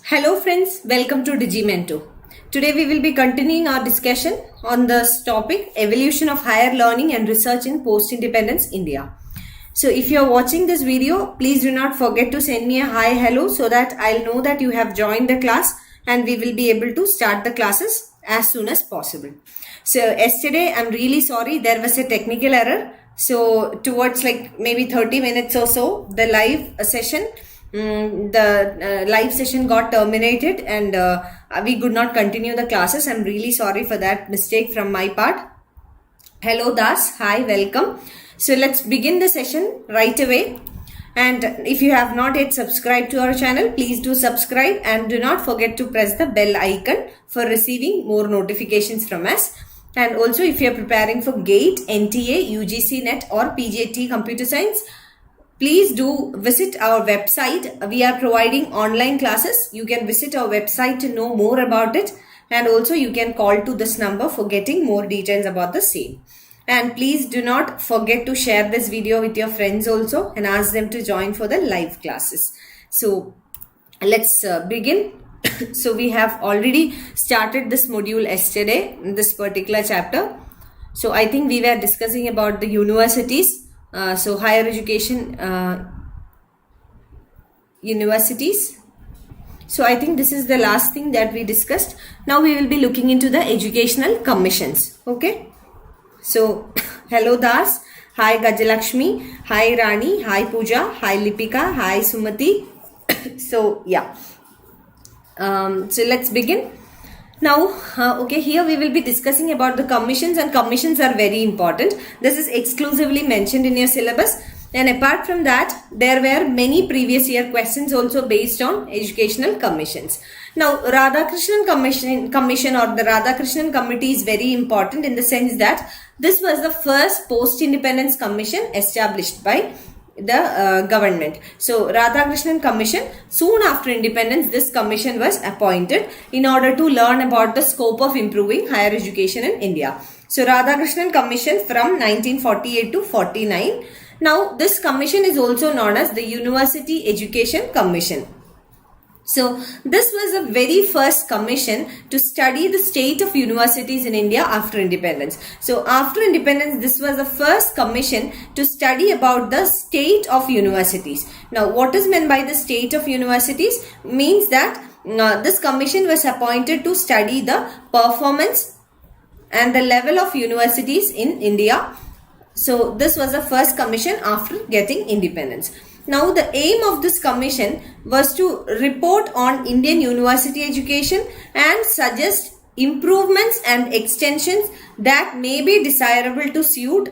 Hello friends, welcome to DigiiMento. Today we will be continuing our discussion on this topic, evolution of higher learning and research in post-independence India. So if you are watching this video, please do not forget to send me a hi, hello so that I'll know that you have joined the class and we will be able to start the classes as soon as possible. So yesterday, I'm really sorry, there was a technical error. So towards like maybe 30 minutes or so, the live session got terminated and we could not continue the classes. I'm really sorry for that mistake from my part. Hello Das, hi, welcome. So let's begin the session right away. And if you have not yet subscribed to our channel, please do subscribe and do not forget to press the bell icon for receiving more notifications from us. And also if you are preparing for GATE, NTA, UGC NET or PGT Computer Science, please do visit our website. We are providing online classes. You can visit our website to know more about it. And also you can call to this number for getting more details about the same. And please do not forget to share this video with your friends also and ask them to join for the live classes. So let's begin. So we have already started this module yesterday in this particular chapter. So I think we were discussing about the universities. So higher education universities. So I think this is the last thing that we discussed. Now we will be looking into the educational commissions. Okay. So hello Das, hi Gajalakshmi, hi Rani, hi Pooja, hi Lipika, hi Sumati. So yeah. So let's begin. Now, okay, here we will be discussing about the commissions, and commissions are very important. This is exclusively mentioned in your syllabus. And apart from that, there were many previous year questions also based on educational commissions. Now, Radhakrishnan Commission or the Radhakrishnan Committee is very important in the sense that this was the first post-independence commission established by the government. So Radhakrishnan Commission, soon after independence, this commission was appointed in order to learn about the scope of improving higher education in India. So Radhakrishnan Commission from 1948 to 49. Now this commission is also known as the University Education Commission. So this was the very first commission to study the state of universities in India after independence. So after independence, this was the first commission to study about the state of universities. Now what is meant by the state of universities? Means that this commission was appointed to study the performance and the level of universities in India. So this was the first commission after getting independence. Now the aim of this commission was to report on Indian university education and suggest improvements and extensions that may be desirable to suit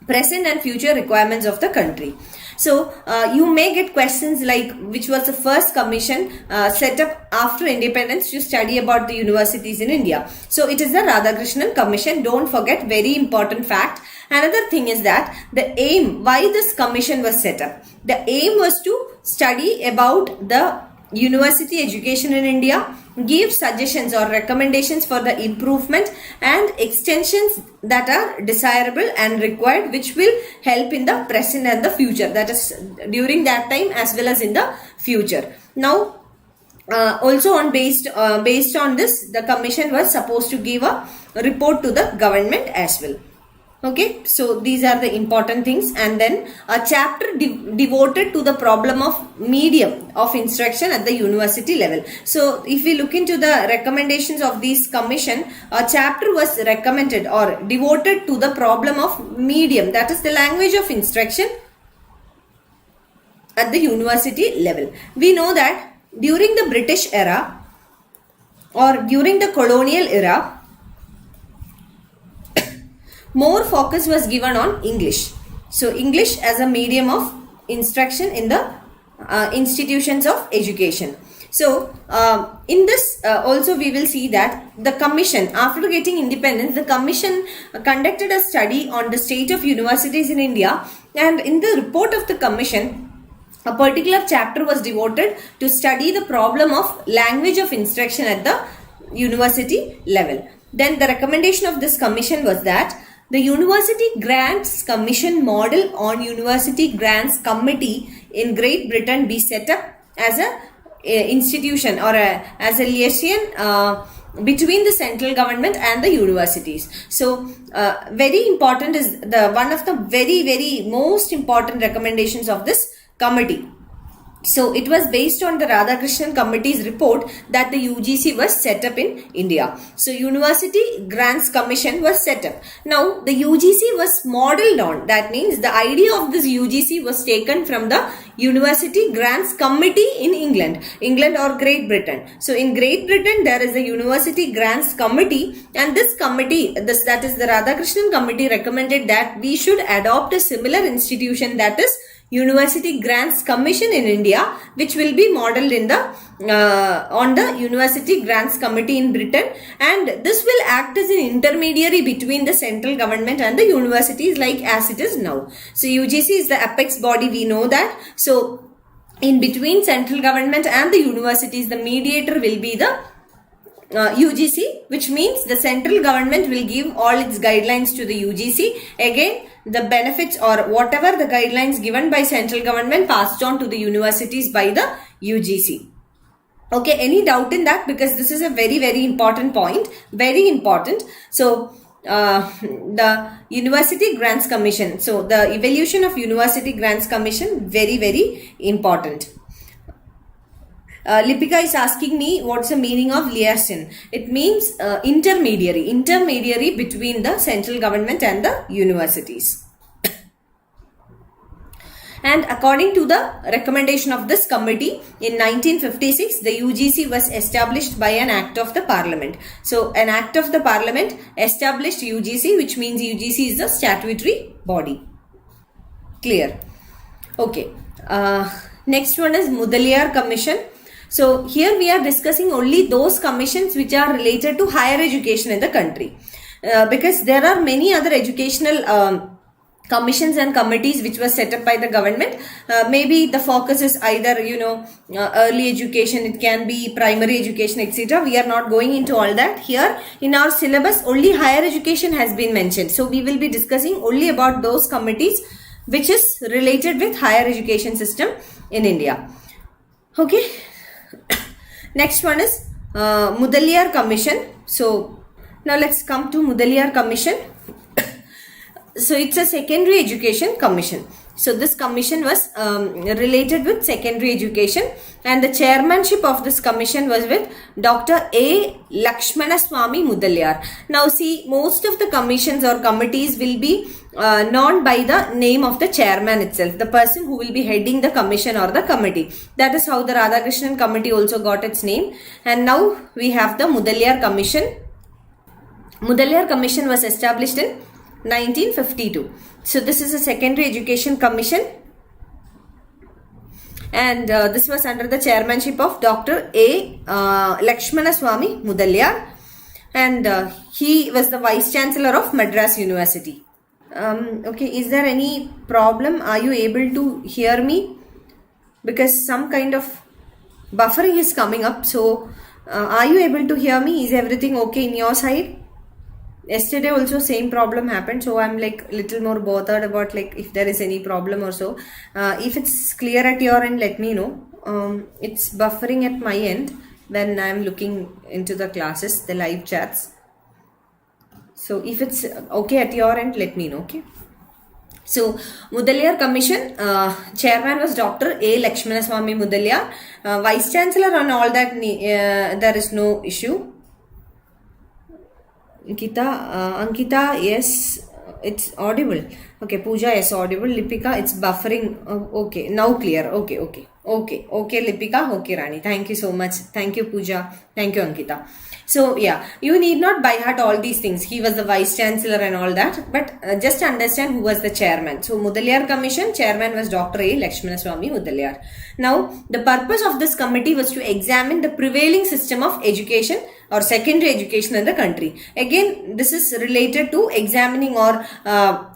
present and future requirements of the country. So you may get questions like which was the first commission set up after independence to study about the universities in India. So it is the Radhakrishnan Commission. Don't forget, very important fact. Another thing is that the aim, why this commission was set up. The aim was to study about the university education in India, give suggestions or recommendations for the improvement and extensions that are desirable and required, which will help in the present and the future, that is during that time as well as in the future. Now also on based on this, the commission was supposed to give a report to the government as well. Okay, so these are the important things. And then a chapter devoted to the problem of medium of instruction at the university level. So if we look into the recommendations of this commission, a chapter was recommended or devoted to the problem of medium, that is the language of instruction at the university level. We know that during the British era or during the colonial era, more focus was given on English. So English as a medium of instruction in the institutions of education. So in this also we will see that the commission, after getting independence, the commission conducted a study on the state of universities in India, and in the report of the commission, a particular chapter was devoted to study the problem of language of instruction at the university level. Then the recommendation of this commission was that the University Grants Commission model on University Grants Committee in Great Britain be set up as a institution or as a liaison between the central government and the universities. So very important is the one of the very most important recommendations of this committee. So it was based on the Radhakrishnan Committee's report that the UGC was set up in India. So University Grants Commission was set up. Now the UGC was modeled on, that means the idea of this UGC was taken from the University Grants Committee in England or Great Britain. So in Great Britain there is a University Grants Committee, and this committee, that is the Radhakrishnan Committee, recommended that we should adopt a similar institution, that is University Grants Commission in India, which will be modeled in the on the University Grants Committee in Britain, and this will act as an intermediary between the central government and the universities, like as it is now. So UGC is the apex body, we know that. So in between central government and the universities, the mediator will be the UGC, which means the central government will give all its guidelines to the UGC. Again, the benefits or whatever the guidelines given by central government passed on to the universities by the UGC. Okay, any doubt in that? Because this is a very important point, very important. So the University Grants Commission, so the evolution of University Grants Commission, very important. Lipika is asking me what's the meaning of liaison. It means intermediary between the central government and the universities. And according to the recommendation of this committee, in 1956, the UGC was established by an act of the parliament. So an act of the parliament established UGC, which means UGC is the statutory body. Clear? Okay. Next one is Mudaliar Commission. So here we are discussing only those commissions which are related to higher education in the country, because there are many other educational commissions and committees which were set up by the government. Maybe the focus is either early education, it can be primary education, etc. We are not going into all that. Here in our syllabus only higher education has been mentioned. So we will be discussing only about those committees which is related with higher education system in India. Okay. Next one is Mudaliar Commission. So now let's come to Mudaliar Commission. So it's a secondary education commission. So this commission was related with secondary education, and the chairmanship of this commission was with Dr. A. Lakshmanaswamy Mudaliar. Now see, most of the commissions or committees will be known by the name of the chairman itself, the person who will be heading the commission or the committee. That is how the Radhakrishnan Committee also got its name. And now we have the Mudaliar Commission. Mudaliar Commission was established in 1952. So this is a secondary education commission, and this was under the chairmanship of Dr. A. Lakshmanaswamy Mudaliar, and he was the Vice Chancellor of Madras University. Okay, is there any problem? Are you able to hear me? Because some kind of buffering is coming up. So are you able to hear me? Is everything okay in your side? Yesterday also same problem happened, so I'm like little more bothered about like if there is any problem or so. If it's clear at your end, let me know. It's buffering at my end when I'm looking into the classes, the live chats. So if it's okay at your end, let me know. Okay. So Mudaliar Commission, chairman was Dr. A. Lakshmanaswamy Mudaliar, Vice Chancellor and all that. There is no issue. Ankita, yes, it's audible. Okay, Pooja, yes, audible. Lipika, it's buffering. Okay, now clear. Okay, Lipika. Okay, Rani. Thank you so much. Thank you, Pooja. Thank you, Ankita. So, yeah, you need not by heart all these things. He was the Vice Chancellor and all that. But just understand who was the chairman. So, Mudaliar Commission, chairman was Dr. A. Lakshmanaswamy Mudaliar. Now, the purpose of this committee was to examine the prevailing system of education or secondary education in the country. Again, this is related to examining or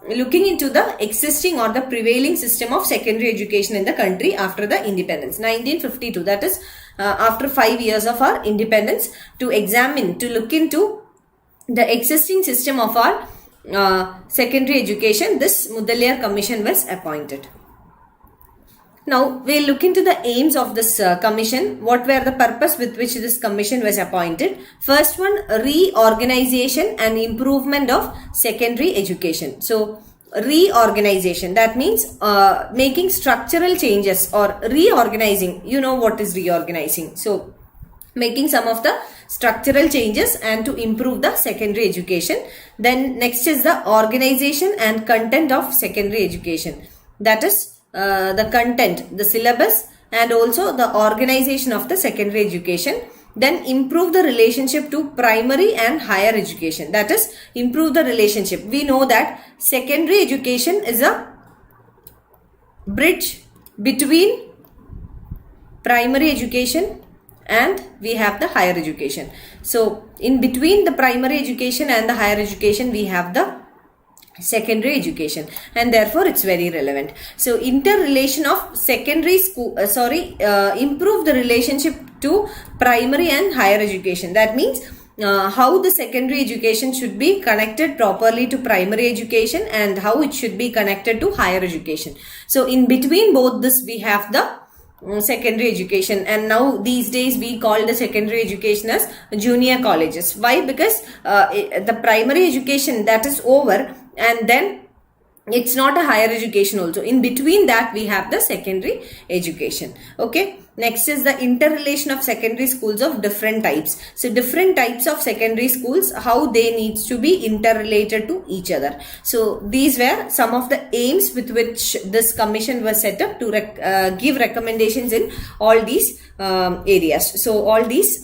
looking into the existing or the prevailing system of secondary education in the country after the independence. 1952, that is after 5 years of our independence, to examine, to look into the existing system of our secondary education. This Mudaliar Commission was appointed. Now we'll look into the aims of this commission. What were the purpose with which this commission was appointed? First one, reorganization and improvement of secondary education. So reorganization, that means making structural changes or reorganizing. You know what is reorganizing. So making some of the structural changes and to improve the secondary education. Then next is the organization and content of secondary education. That is the content, the syllabus, and also the organization of the secondary education. Then improve the relationship to primary and higher education. That is, improve the relationship. We know that secondary education is a bridge between primary education and we have the higher education. So in between the primary education and the higher education, we have the secondary education, and therefore it's very relevant. So interrelation of secondary school, improve the relationship to primary and higher education. That means how the secondary education should be connected properly to primary education and how it should be connected to higher education. So in between both this, we have the secondary education, and now these days we call the secondary education as junior colleges. Why? Because the primary education, that is over, and then it's not a higher education also. In between that, we have the secondary education. Okay. Next is the interrelation of secondary schools of different types. So different types of secondary schools, how they needs to be interrelated to each other. So these were some of the aims with which this commission was set up to give recommendations in all these areas. So all these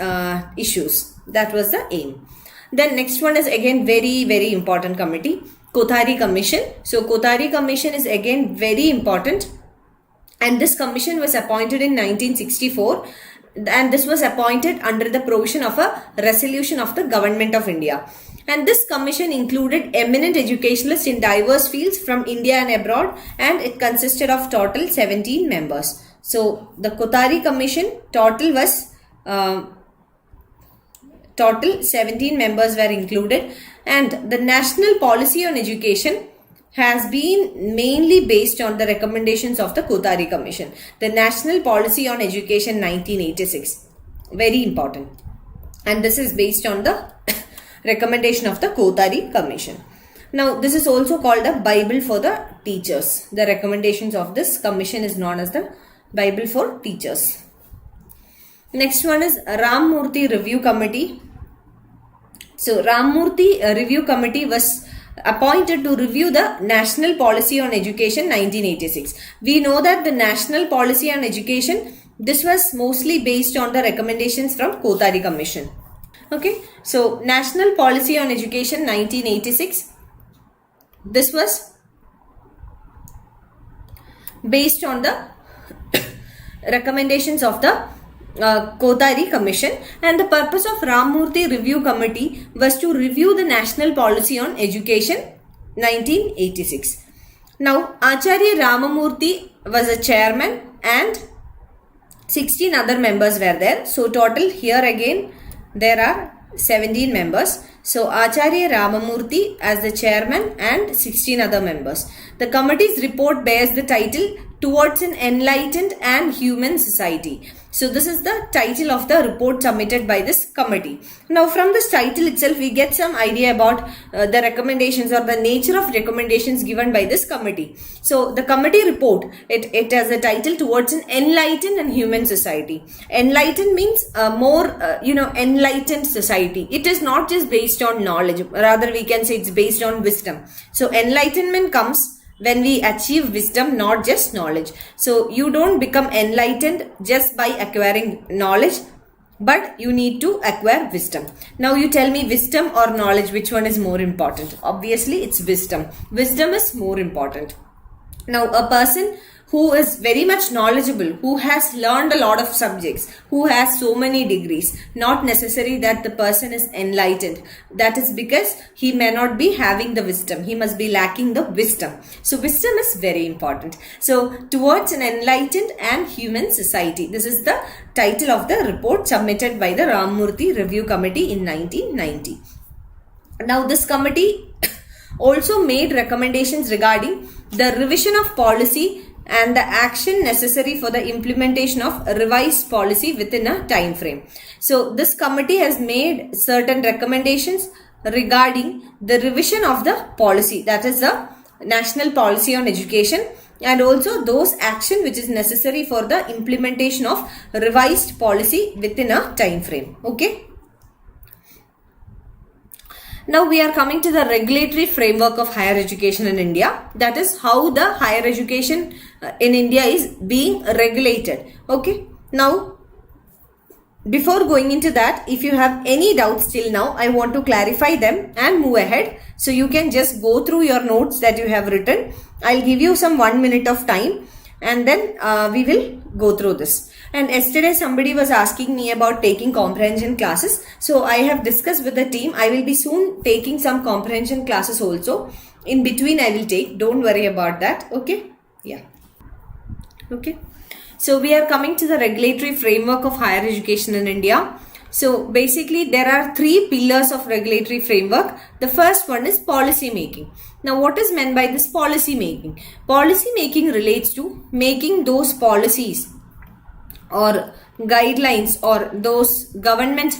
issues, that was the aim. Then next one is again very important committee, Kothari Commission. So Kothari Commission is again very important, and this commission was appointed in 1964, and this was appointed under the provision of a resolution of the Government of India. And this commission included eminent educationalists in diverse fields from India and abroad, and it consisted of total 17 members. So the Kothari Commission total 17 members were included, and the national policy on education has been mainly based on the recommendations of the Kothari Commission. The National Policy on Education 1986, very important, and this is based on the recommendation of the Kothari Commission. Now this is also called a Bible for the teachers. The recommendations of this commission is known as the Bible for teachers. Next one is Ramamurti Review Committee. So Ramamurti Review Committee was appointed to review the National Policy on Education 1986. We know that the National Policy on Education, this was mostly based on the recommendations from Kothari Commission. Okay, so National Policy on Education 1986, this was based on the recommendations of the Kothari Commission, and the purpose of Ramamurti Review Committee was to review the National Policy on Education 1986. Now Acharya Ramamurti was a chairman and 16 other members were there. So total here again there are 17 members. So Acharya Ramamurti as the chairman and 16 other members. The committee's report bears the title Towards an Enlightened and Humane Society. So this is the title of the report submitted by this committee. Now from this title itself, we get some idea about the recommendations or the nature of recommendations given by this committee. So the committee report, it has a title Towards an Enlightened and Humane Society. Enlightened means more, enlightened society. It is not just based on knowledge, rather we can say it's based on wisdom. So enlightenment comes when we achieve wisdom, not just knowledge. So you don't become enlightened just by acquiring knowledge, but you need to acquire wisdom. Now you tell me, wisdom or knowledge, which one is more important? Obviously it's wisdom. Wisdom is more important. Now a person who is very much knowledgeable, who has learned a lot of subjects, who has so many degrees, not necessary that the person is enlightened. That is because he may not be having the wisdom. He must be lacking the wisdom. So wisdom is very important. So Towards an Enlightened and Humane Society. This is the title of the report submitted by the Ramamurti Review Committee in 1990. Now this committee also made recommendations regarding the revision of policy and the action necessary for the implementation of revised policy within a time frame. So this committee has made certain recommendations regarding the revision of the policy, that is the national policy on education, and also those action which is necessary for the implementation of revised policy within a time frame. Okay. Now we are coming to the regulatory framework of higher education in India. That is how the higher education in India is being regulated. Okay. Now, before going into that, if you have any doubts till now, I want to clarify them and move ahead. So you can just go through your notes that you have written. I'll give you some 1 minute of time and then we will go through this. And yesterday somebody was asking me about taking comprehension classes. So I have discussed with the team. I will be soon taking some comprehension classes also. In between I will take. Don't worry about that. Okay. Yeah. Okay. So we are coming to the regulatory framework of higher education in India. So basically there are three pillars of regulatory framework. The first one is policy making. Now what is meant by this policy making? Policy making relates to making those policies or guidelines or those government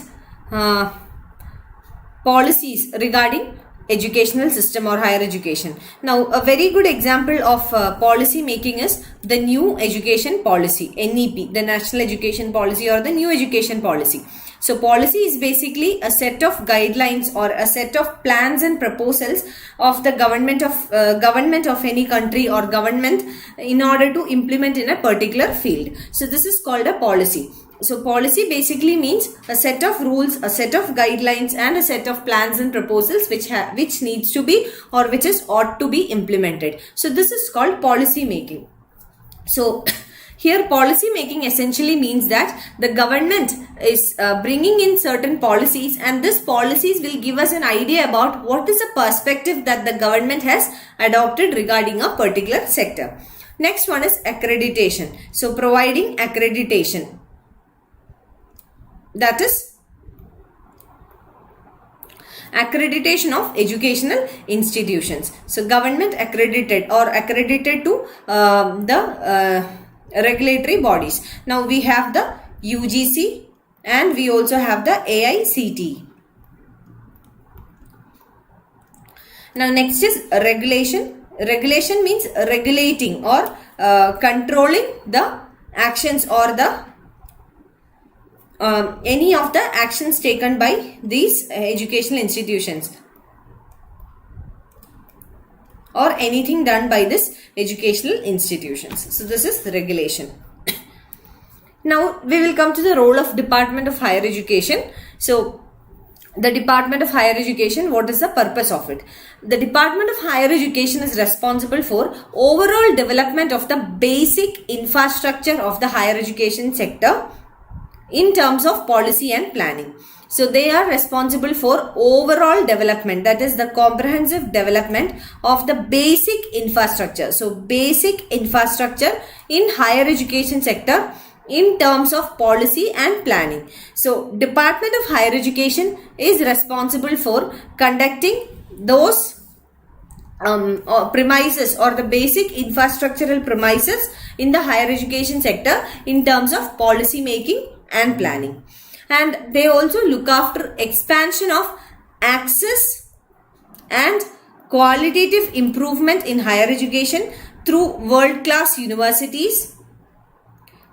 policies regarding educational system or higher education. Now a very good example of policy making is the new education policy, NEP, the national education policy or the new education policy. So policy is basically a set of guidelines or a set of plans and proposals of the government of any country or government in order to implement in a particular field. So this is called a policy. So policy basically means a set of rules, a set of guidelines and a set of plans and proposals which needs to be or which is ought to be implemented. So this is called policy making. So here policy making essentially means that the government is bringing in certain policies, and these policies will give us an idea about what is the perspective that the government has adopted regarding a particular sector. Next one is accreditation. So providing accreditation. That is accreditation of educational institutions. So government accredited or accredited to the regulatory bodies. Now we have the UGC and we also have the AICTE. Now next is regulation. Regulation means regulating or controlling the actions or the any of the actions taken by these educational institutions or anything done by this educational institutions. So this is the regulation. Now we will come to the role of Department of Higher Education. So the Department of Higher Education, what is the purpose of it? The Department of Higher Education is responsible for overall development of the basic infrastructure of the higher education sector in terms of policy and planning. So they are responsible for overall development, that is the comprehensive development of the basic infrastructure. So basic infrastructure in higher education sector in terms of policy and planning. So Department of Higher Education is responsible for conducting those premises or the basic infrastructural premises in the higher education sector in terms of policy making and planning. And they also look after expansion of access and qualitative improvement in higher education through world-class universities,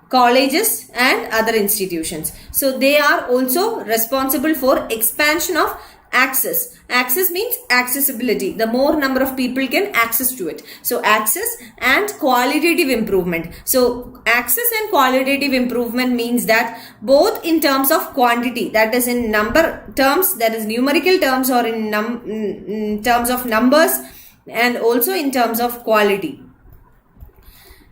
colleges and other institutions. So they are also responsible for expansion of access. Access means accessibility. The more number of people can access to it. So access and qualitative improvement. So access and qualitative improvement means that both in terms of quantity, that is in number terms, that is numerical terms, or in terms of numbers, and also in terms of quality.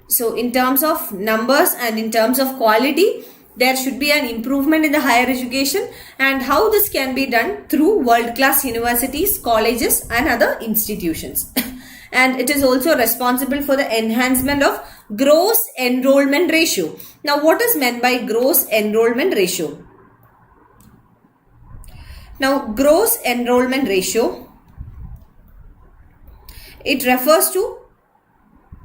So in terms of numbers and in terms of quality, there should be an improvement in the higher education, and how this can be done through world-class universities, colleges and other institutions. And it is also responsible for the enhancement of gross enrollment ratio. Now what is meant by gross enrollment ratio? Now gross enrollment ratio, it refers to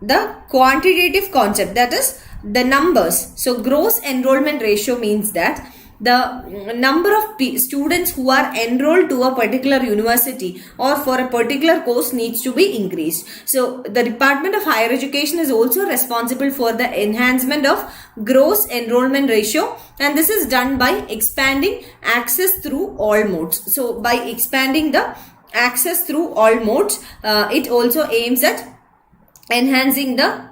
the quantitative concept, that is the numbers. So gross enrollment ratio means that the number of students who are enrolled to a particular university or for a particular course needs to be increased. So the Department of Higher Education is also responsible for the enhancement of gross enrollment ratio, and this is done by expanding access through all modes. So by expanding the access through all modes, it also aims at enhancing the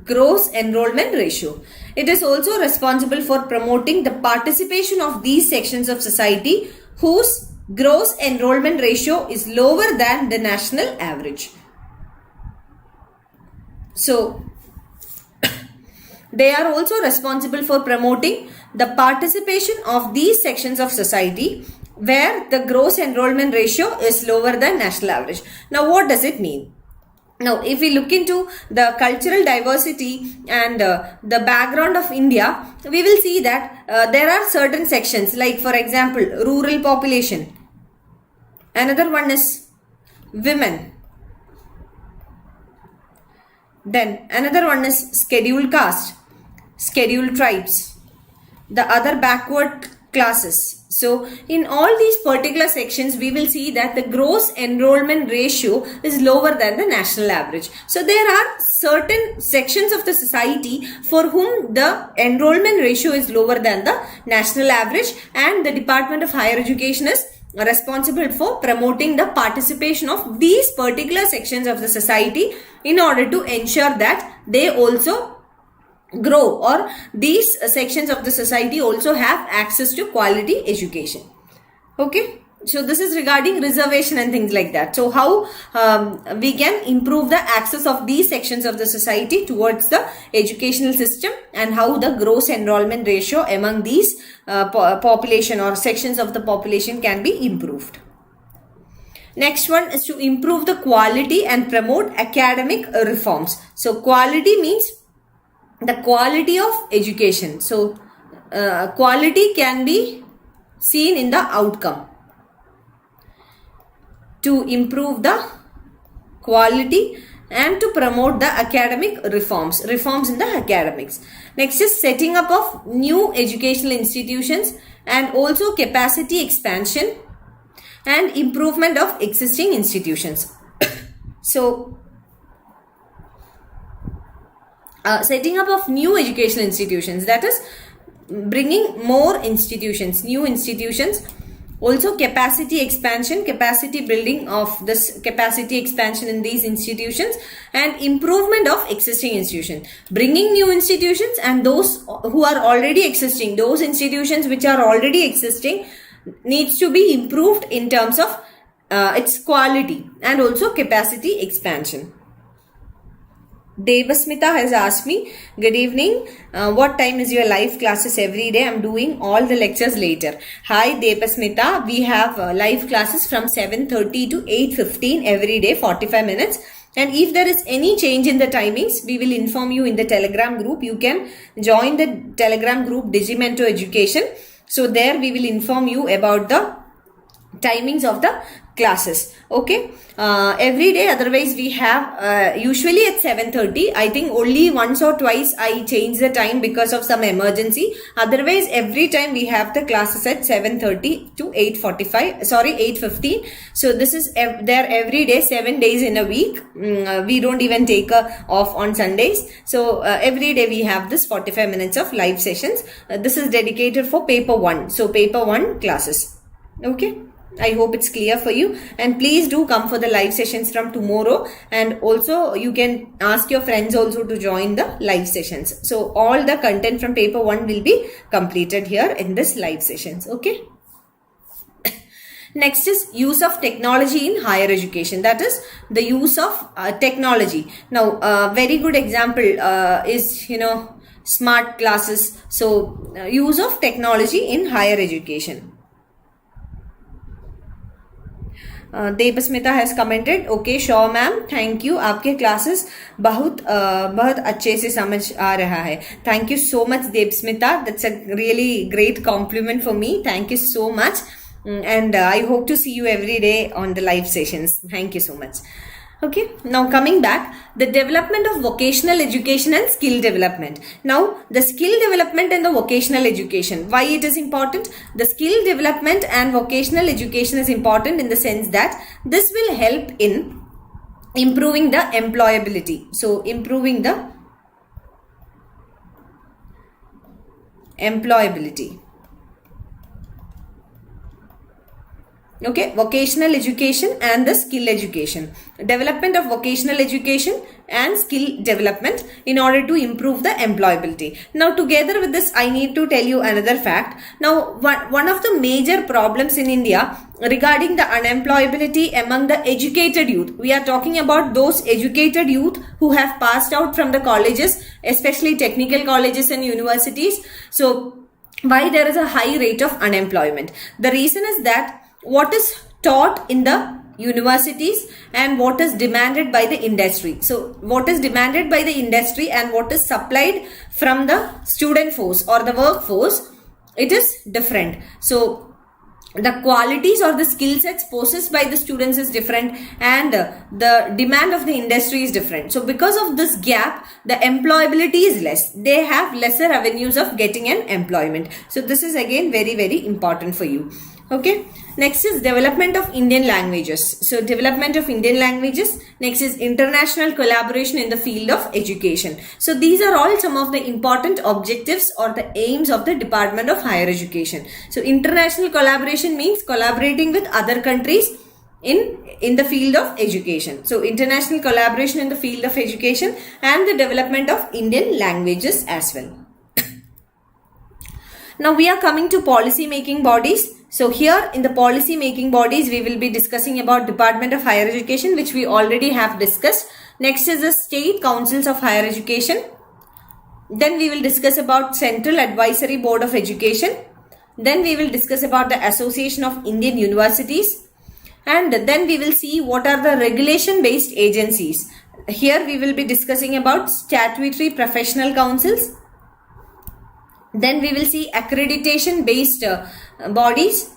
gross enrollment ratio. It is also responsible for promoting the participation of these sections of society whose gross enrollment ratio is lower than the national average. So, they are also responsible for promoting the participation of these sections of society where the gross enrollment ratio is lower than national average. Now, what does it mean? Now, if we look into the cultural diversity and the background of India, we will see that there are certain sections, like for example, rural population. Another one is women. Then another one is scheduled caste, scheduled tribes, the other backward classes. So in all these particular sections, we will see that the gross enrollment ratio is lower than the national average. So there are certain sections of the society for whom the enrollment ratio is lower than the national average, and the Department of Higher Education is responsible for promoting the participation of these particular sections of the society in order to ensure that they also grow, or these sections of the society also have access to quality education. Okay, so this is regarding reservation and things like that. So how we can improve the access of these sections of the society towards the educational system, and how the gross enrollment ratio among these population or sections of the population can be improved. Next one is to improve the quality and promote academic reforms. So quality means the quality of education. So quality can be seen in the outcome. To improve the quality and to promote the academic reforms in the academics. Next is setting up of new educational institutions, and also capacity expansion and improvement of existing institutions. So setting up of new educational institutions, that is bringing more institutions, new institutions. Also capacity expansion, capacity building of this capacity expansion in these institutions, and improvement of existing institutions. Bringing new institutions, and those who are already existing, those institutions which are already existing needs to be improved in terms of its quality, and also capacity expansion. Devasmita has asked me, good evening, what time is your live classes every day? I'm doing all the lectures later. Hi Devasmita, we have live classes from 7:30 to 8:15 every day, 45 minutes. And if there is any change in the timings, we will inform you in the Telegram group. You can join the Telegram group DigiiMento Education. So there we will inform you about the timings of the classes. Okay, every day. Otherwise we have usually at 7:30. I think only once or twice I change the time because of some emergency. Otherwise every time we have the classes at 7:30 to 8:45, sorry 8:15. So this is there every day, 7 days in a week. We don't even take off on Sundays. So every day we have this 45 minutes of live sessions. This is dedicated for paper 1. So paper 1 classes. Okay, I hope it's clear for you, and please do come for the live sessions from tomorrow, and also you can ask your friends also to join the live sessions. So all the content from paper 1 will be completed here in this live sessions. Okay. Next is use of technology in higher education, that is the use of technology. Now very good example is smart classes. So use of technology in higher education. Debasmita has commented, okay sure ma'am, thank you, आपके classes बहुत अच्छे से समझ आ रहा है. Thank you so much Debasmita, that's a really great compliment for me. Thank you so much, and I hope to see you every day on the live sessions. Thank you so much. Okay, now coming back, the development of vocational education and skill development. Now, the skill development and the vocational education. Why it is important? The skill development and vocational education is important in the sense that this will help in improving the employability. So, improving the employability. Okay, vocational education and the skill education. Development of vocational education and skill development in order to improve the employability. Now, together with this, I need to tell you another fact. Now, one of the major problems in India regarding the unemployability among the educated youth. We are talking about those educated youth who have passed out from the colleges, especially technical colleges and universities. So, why there is a high rate of unemployment? The reason is that what is taught in the universities and what is demanded by the industry. So, what is demanded by the industry and what is supplied from the student force or the workforce, it is different. So, the qualities or the skill sets possessed by the students is different and the demand of the industry is different. So, because of this gap, the employability is less. They have lesser avenues of getting an employment. So, this is again very, very important for you. Okay. Next is development of Indian languages. So, development of Indian languages. Next is international collaboration in the field of education. So, these are all some of the important objectives or the aims of the Department of Higher Education. So, international collaboration means collaborating with other countries in the field of education. So, international collaboration in the field of education and the development of Indian languages as well. Now, we are coming to policy making bodies. So, here in the policy making bodies, we will be discussing about Department of Higher Education, which we already have discussed. Next is the State Councils of Higher Education. Then we will discuss about Central Advisory Board of Education. Then we will discuss about the Association of Indian Universities. And then we will see what are the regulation based agencies. Here we will be discussing about statutory professional councils. Then we will see accreditation based bodies.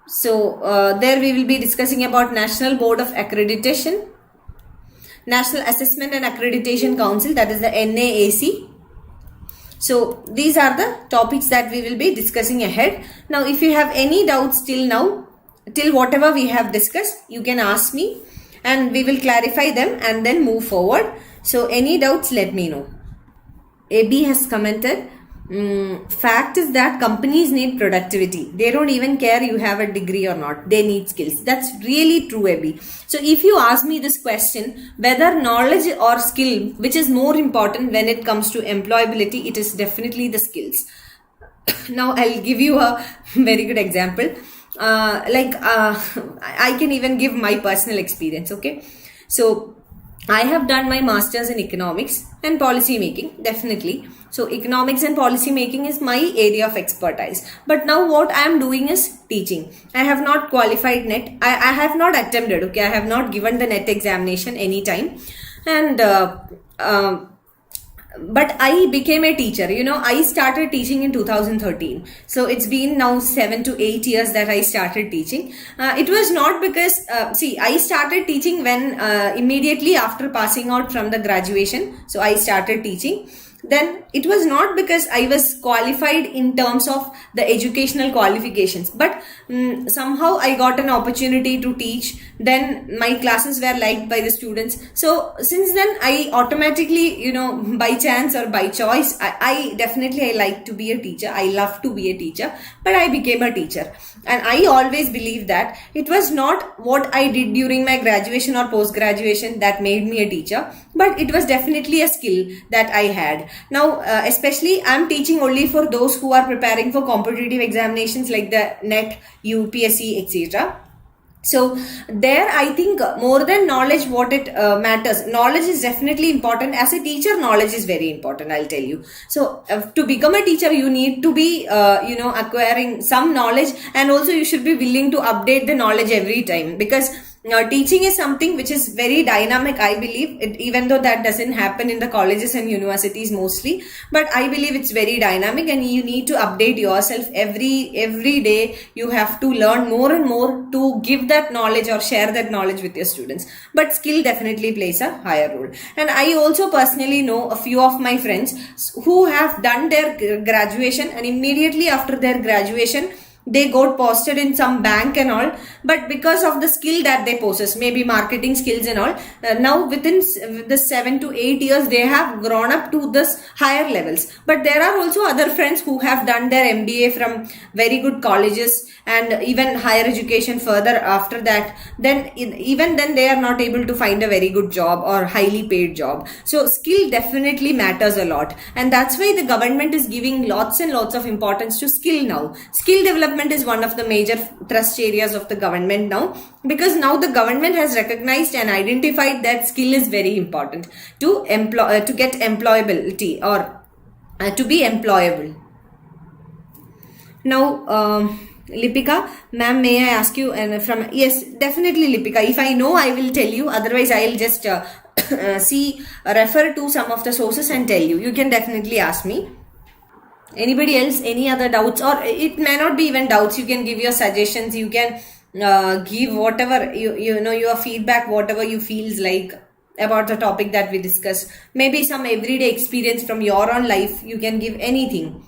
So, there we will be discussing about National Board of Accreditation, National Assessment and Accreditation Council, that is the NAAC. So, these are the topics that we will be discussing ahead. Now, if you have any doubts till now, till whatever we have discussed, you can ask me and we will clarify them and then move forward. So, any doubts, let me know. AB has commented, fact is that companies need productivity. They don't even care you have a degree or not. They need skills. That's really true, Abby. So if you ask me this question, whether knowledge or skill, which is more important when it comes to employability, it is definitely the skills. Now I'll give you a very good example. I can even give my personal experience. Okay. So I have done my master's in economics and policy making, definitely. So economics and policy making is my area of expertise. But now what I am doing is teaching. I have not qualified NET. I have not attempted. Okay, I have not given the NET examination anytime. And but I became a teacher. You know, I started teaching in 2013. So it's been now 7 to 8 years that I started teaching. It was not because, I started teaching when immediately after passing out from the graduation. So I started teaching. Then it was not because I was qualified in terms of the educational qualifications, but somehow I got an opportunity to teach. Then my classes were liked by the students. So since then I automatically, you know, by chance or by choice, I definitely like to be a teacher. I love to be a teacher, but I became a teacher. And I always believe that it was not what I did during my graduation or post-graduation that made me a teacher, but it was definitely a skill that I had. Now, especially I'm teaching only for those who are preparing for competitive examinations like the NET, UPSC, etc. So there I think more than knowledge what it matters. Knowledge is definitely important. As a teacher, knowledge is very important, I'll tell you. So to become a teacher, you need to be, acquiring some knowledge, and also you should be willing to update the knowledge every time, because teaching is something which is very dynamic, I believe, even though that doesn't happen in the colleges and universities mostly, but I believe it's very dynamic, and you need to update yourself every day. You have to learn more and more to give that knowledge or share that knowledge with your students. But skill definitely plays a higher role. And I also personally know a few of my friends who have done their graduation, and immediately after their graduation they got posted in some bank and all, but because of the skill that they possess, maybe marketing skills and all, now within the 7 to 8 years they have grown up to this higher levels. But there are also other friends who have done their MBA from very good colleges and even higher education further after that, then even then they are not able to find a very good job or highly paid job. So skill definitely matters a lot, and that's why the government is giving lots and lots of importance to skill now. Skill development is one of the major thrust areas of the government now, because now the government has recognized and identified that skill is very important to get employability or to be employable. Now Lipika, ma'am, may I ask you, and from, yes, definitely Lipika, if I know I will tell you, otherwise I will just refer to some of the sources and tell you. You can definitely ask me. Anybody else, any other doubts, or it may not be even doubts, you can give your suggestions, you can give whatever you know, your feedback, whatever you feels like about the topic that we discussed. Maybe some everyday experience from your own life, you can give anything.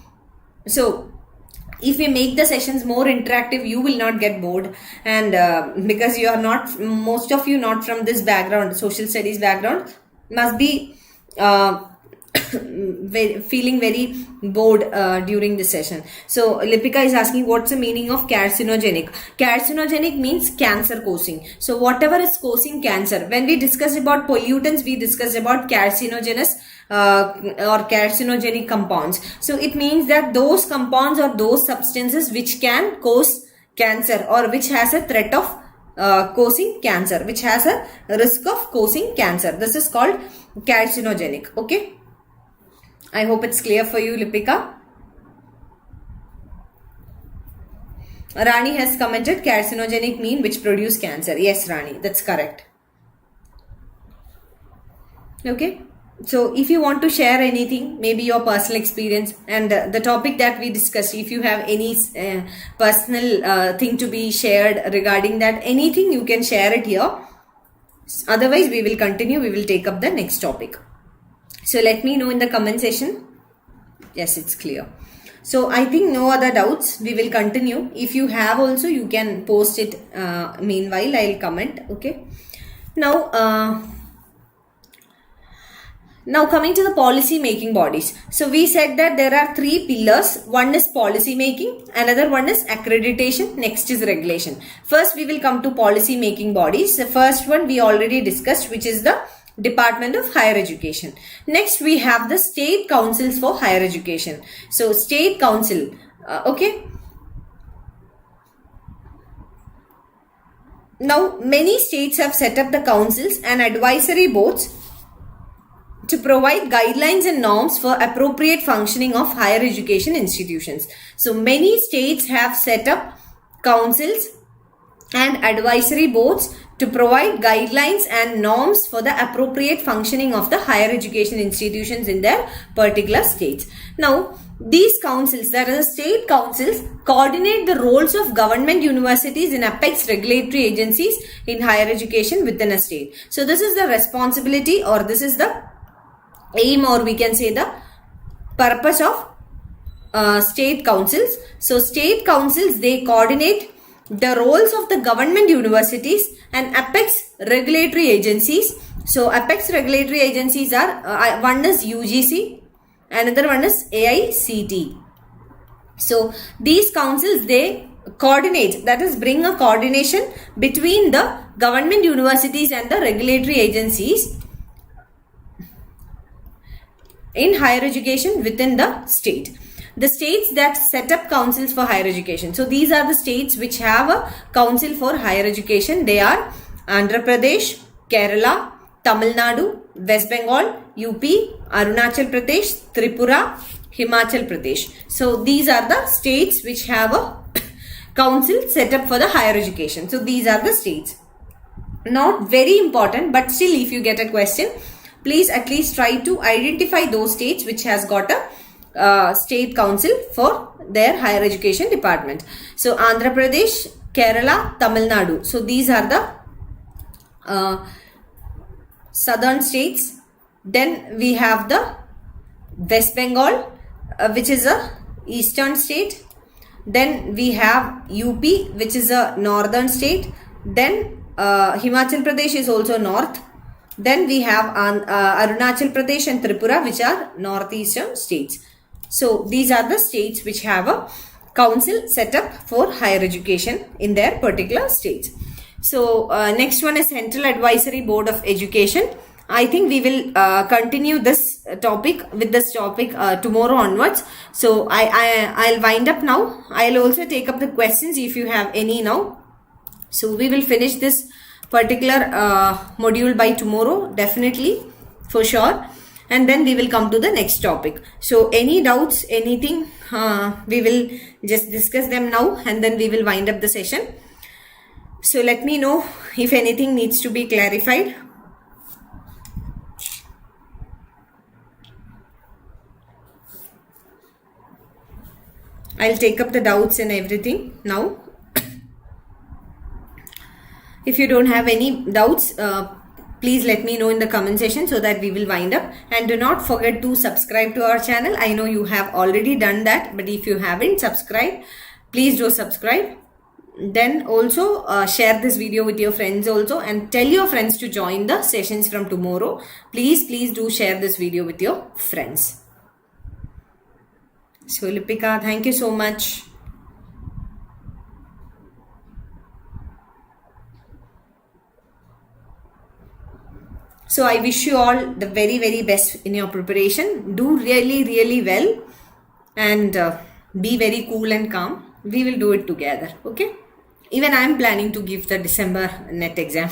So if we make the sessions more interactive, you will not get bored, and because you are not, most of you not from this background, social studies background, must be feeling very bored during the session. So Lipika is asking, what's the meaning of carcinogenic? Carcinogenic means cancer causing. So whatever is causing cancer, when we discuss about pollutants, we discuss about carcinogenous or carcinogenic compounds. So it means that those compounds or those substances which can cause cancer, or which has a threat of causing cancer, which has a risk of causing cancer. This is called carcinogenic. Okay, I hope it's clear for you, Lipika. Rani has commented, carcinogenic mean which produce cancer. Yes, Rani, that's correct. Okay, so if you want to share anything, maybe your personal experience and the topic that we discussed, if you have any personal thing to be shared regarding that, anything, you can share it here. Otherwise, we will continue. We will take up the next topic. So let me know in the comment section. Yes, it's clear. So I think no other doubts. We will continue. If you have also, you can post it. Meanwhile, I'll comment. Okay. Now coming to the policy making bodies. So we said that there are three pillars. One is policy making, another one is accreditation, next is regulation. First we will come to policy making bodies. The first one we already discussed, which is the Department of Higher Education. Next we have the state councils for higher education. So state council, okay. Now many states have set up the councils and advisory boards to provide guidelines and norms for appropriate functioning of higher education institutions. So many states have set up councils and advisory boards to provide guidelines and norms for the appropriate functioning of the higher education institutions in their particular states. Now, these councils, that is state councils, coordinate the roles of government universities in apex regulatory agencies in higher education within a state. So this is the responsibility, or this is the aim, or we can say the purpose of state councils. So state councils, they coordinate the roles of the government universities and apex regulatory agencies. So apex regulatory agencies are, one is UGC, another one is AICTE. So these councils, they coordinate, that is bring a coordination between the government universities and the regulatory agencies in higher education within the state. The states that set up councils for higher education. So these are the states which have a council for higher education. They are Andhra Pradesh, Kerala, Tamil Nadu, West Bengal, UP, Arunachal Pradesh, Tripura, Himachal Pradesh. So these are the states which have a council set up for the higher education. So these are the states. not very important, but still if you get a question, please at least try to identify those states which has got a state council for their higher education department. So Andhra Pradesh, Kerala, Tamil Nadu. So these are the southern states. Then we have the West Bengal, which is a eastern state. Then we have UP, which is a northern state. Then Himachal Pradesh is also north. Then we have Arunachal Pradesh and Tripura, which are northeastern states. So these are the states which have a council set up for higher education in their particular states. So next one is Central Advisory Board of Education. I think we will continue this topic tomorrow onwards. So I'll wind up now. I'll also take up the questions if you have any now. So we will finish this particular module by tomorrow, definitely, for sure. And then we will come to the next topic. So any doubts, anything, we will just discuss them now and then we will wind up the session. So let me know if anything needs to be clarified. I'll take up the doubts and everything now. If you don't have any doubts, please let me know in the comment section so that we will wind up. And do not forget to subscribe to our channel. I know you have already done that, but if you haven't subscribed, please do subscribe. Then also share this video with your friends also and tell your friends to join the sessions from tomorrow. Please do share this video with your friends. So Lipika, thank you so much. So I wish you all the very best in your preparation. Do really well and be very cool and calm. We will do it together. Okay. Even I am planning to give the December NET exam.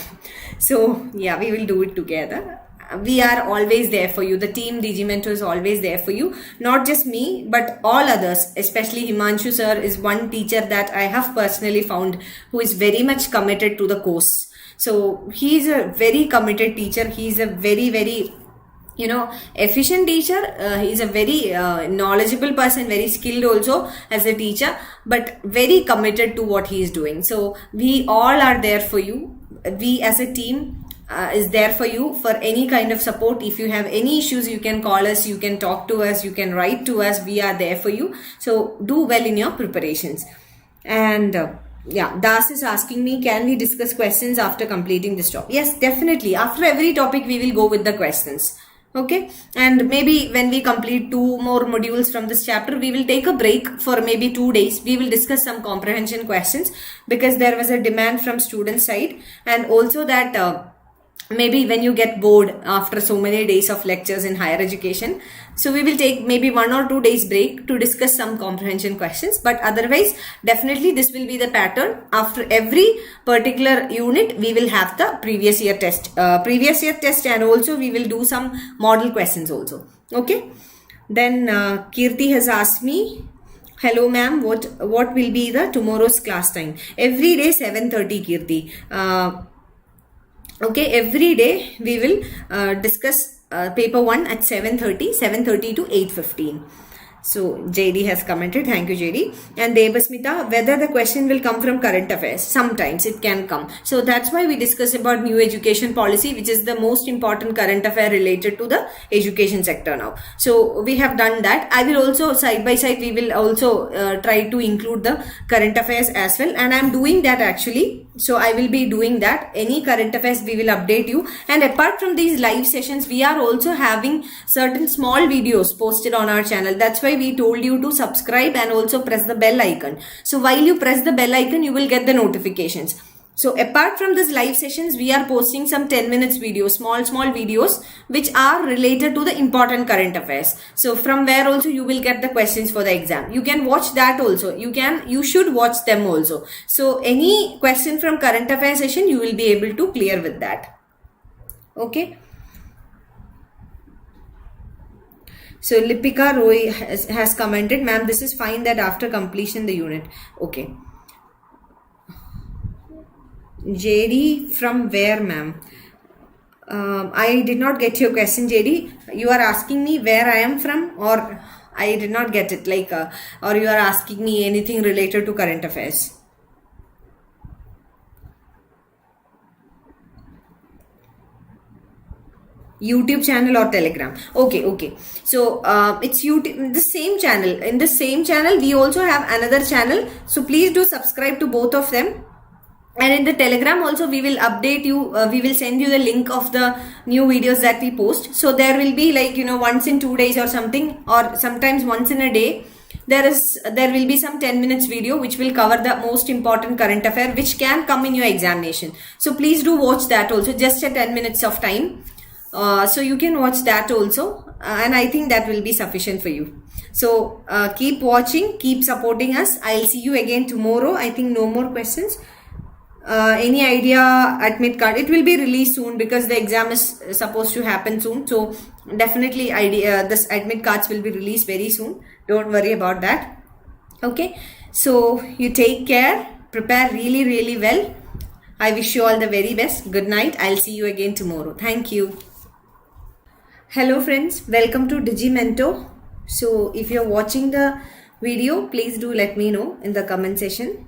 So yeah, we will do it together. We are always there for you. The team DigiiMento is always there for you. Not just me, but all others. Especially Himanshu sir is one teacher that I have personally found who is very much committed to the course. So he is a very committed teacher. He is a very efficient teacher. He is a very knowledgeable person, very skilled also as a teacher, but very committed to what he is doing. So we all are there for you. We as a team is there for you for any kind of support. If you have any issues, you can call us, you can talk to us, you can write to us. We are there for you. So do well in your preparations. And yeah, Das is asking me, can we discuss questions after completing this topic? Yes, definitely. After every topic, we will go with the questions. Okay. And maybe when we complete 2 more modules from this chapter, we will take a break for maybe 2 days. We will discuss some comprehension questions because there was a demand from student side, and also that maybe when you get bored after so many days of lectures in higher education, so we will take maybe 1 or 2 days break to discuss some comprehension questions. But otherwise, definitely this will be the pattern. After every particular unit, we will have the previous year test, and also we will do some model questions also. Okay. Then Kirti has asked me, hello ma'am, what will be the tomorrow's class time? Every day 7:30, Kirti. Okay, every day we will discuss paper 1 at 7:30 to 8:15. So JD has commented. Thank you, JD. And Devasmita, whether the question will come from current affairs. Sometimes it can come. So that's why we discuss about new education policy, which is the most important current affair related to the education sector now. So we have done that. I will also side by side, we will also try to include the current affairs as well. And I'm doing that actually. So I will be doing that. Any current affairs, we will update you. And apart from these live sessions, we are also having certain small videos posted on our channel. That's why we told you to subscribe and also press the bell icon. So while you press the bell icon, you will get the notifications. So apart from these live sessions, we are posting some 10 minutes videos, small videos, which are related to the important current affairs. So from where also you will get the questions for the exam. You can watch that also. You should watch them also. So any question from current affairs session, you will be able to clear with that. Okay. So Lipika Roy has commented, ma'am, this is fine that after completion the unit. Okay. JD from where, ma'am? I did not get your question, JD. You are asking me where I am from, or I did not get it, like, or you are asking me anything related to current affairs? YouTube channel or Telegram? Okay. So it's YouTube, the same channel. In the same channel, we also have another channel. So please do subscribe to both of them. And in the Telegram also, we will update you. We will send you the link of the new videos that we post. So there will be, like, once in 2 days or something, or sometimes once in a day, there will be some 10 minutes video which will cover the most important current affair which can come in your examination. So please do watch that also, just a 10 minutes of time. So you can watch that also, and I think that will be sufficient for you. So keep watching, keep supporting us. I'll see you again tomorrow. I think no more questions. Any idea admit card? It will be released soon because the exam is supposed to happen soon. So definitely this admit cards will be released very soon. Don't worry about that. Okay. So you take care. Prepare really well. I wish you all the very best. Good night. I'll see you again tomorrow. Thank you. Hello friends. Welcome to DigiiMento. So if you're watching the video, please do let me know in the comment section.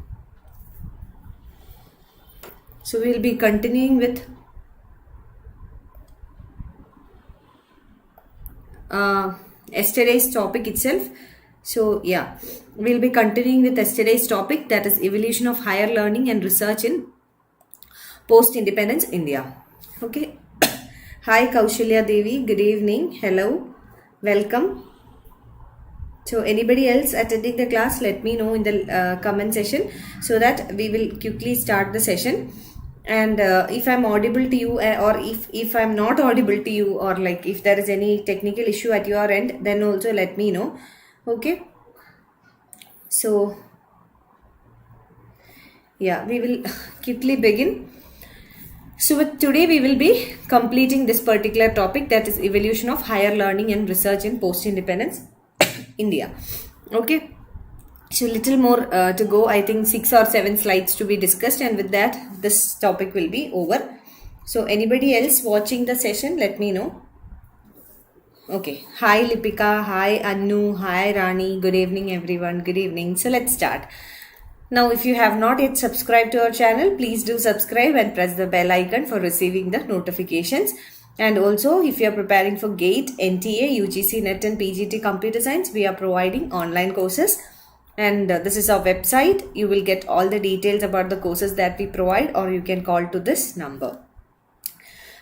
So we'll be continuing with yesterday's topic itself. So yeah, we'll be continuing with yesterday's topic, that is evolution of higher learning and research in post-independence India. Okay. Hi Kaushalya Devi, good evening. Hello, welcome. So anybody else attending the class, let me know in the comment section so that we will quickly start the session. And if I'm audible to you, or if I'm not audible to you, or like if there is any technical issue at your end, then also let me know. Okay. So yeah, we will quickly begin. So today we will be completing this particular topic, that is evolution of higher learning and research in post-independence India. Okay. So little more to go. I think 6 or 7 slides to be discussed, and with that this topic will be over. So anybody else watching the session, let me know. Okay. Hi Lipika, hi Annu, hi Rani. Good evening everyone. Good evening. So let's start. Now if you have not yet subscribed to our channel, please do subscribe and press the bell icon for receiving the notifications. And also, if you are preparing for GATE, NTA, UGC NET and PGT Computer Science, we are providing online courses. And this is our website. You will get all the details about the courses that we provide, or you can call to this number.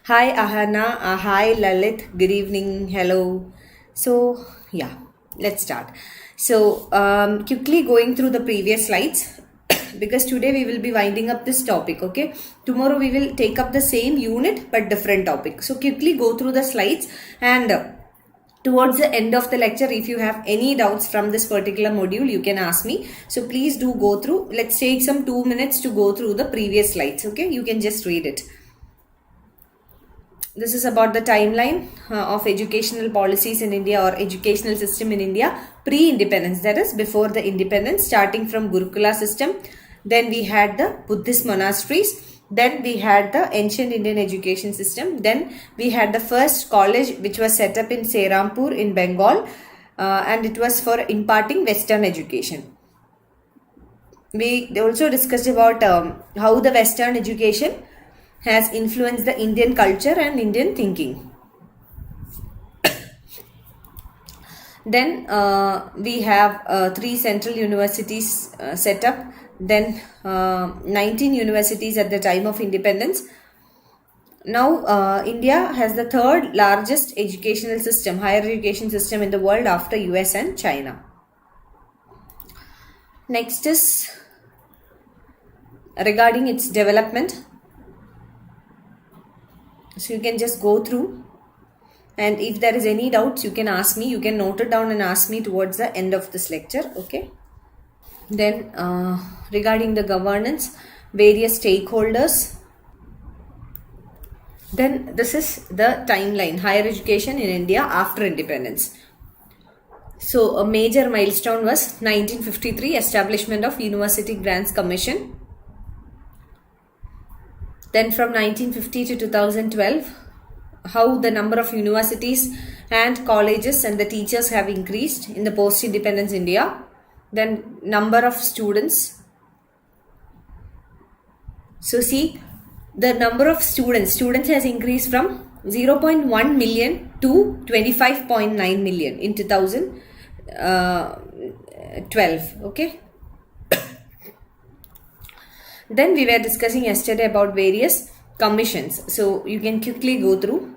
Hi Ahana, hi Lalit, good evening, hello. So yeah, let's start. So quickly going through the previous slides because today we will be winding up this topic. Okay, tomorrow we will take up the same unit but different topic. So quickly go through the slides, and towards the end of the lecture, if you have any doubts from this particular module, you can ask me. So please do go through. Let's take some 2 minutes to go through the previous slides. Okay, you can just read it. This is about the timeline of educational policies in India, or educational system in India pre-independence, that is before the independence, starting from Gurukula system. Then we had the Buddhist monasteries. Then we had the ancient Indian education system. Then we had the first college which was set up in Serampur in Bengal, and it was for imparting Western education. We also discussed about how the Western education has influenced the Indian culture and Indian thinking. Then we have 3 central universities set up. Then 19 universities at the time of independence. Now India has the 3rd largest educational system, higher education system in the world after US and China. Next is regarding its development. So you can just go through, and if there is any doubts, you can ask me. You can note it down and ask me towards the end of this lecture. Okay. Then regarding the governance, various stakeholders. Then this is the timeline, higher education in India after independence. So a major milestone was 1953, establishment of University Grants Commission. Then from 1950 to 2012, how the number of universities and colleges and the teachers have increased in the post-independence India. Then number of students. So see, the number of students has increased from 0.1 million to 25.9 million in 2012. Okay. Then we were discussing yesterday about various commissions. So you can quickly go through.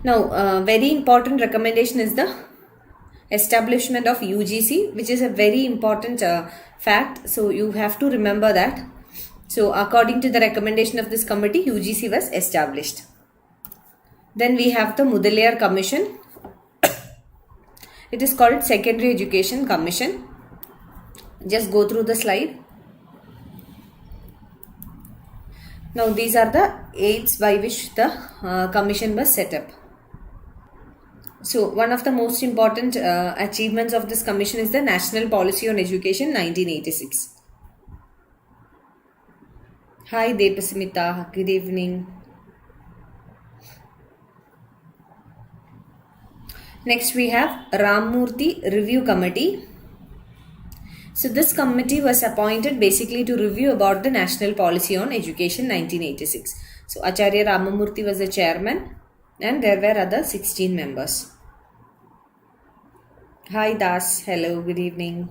Now, very important recommendation is the establishment of UGC, which is a very important fact. So you have to remember that. So according to the recommendation of this committee, UGC was established. Then we have the Mudaliar Commission. It is called Secondary Education Commission. Just go through the slide. Now these are the aids by which the commission was set up. So one of the most important achievements of this commission is the National Policy on Education 1986. Hi Depasimita, good evening. Next we have Ramamurti Review Committee. So this committee was appointed basically to review about the National Policy on Education 1986. So Acharya Ramamurti was the chairman and there were other 16 members. Hi Das, hello, good evening.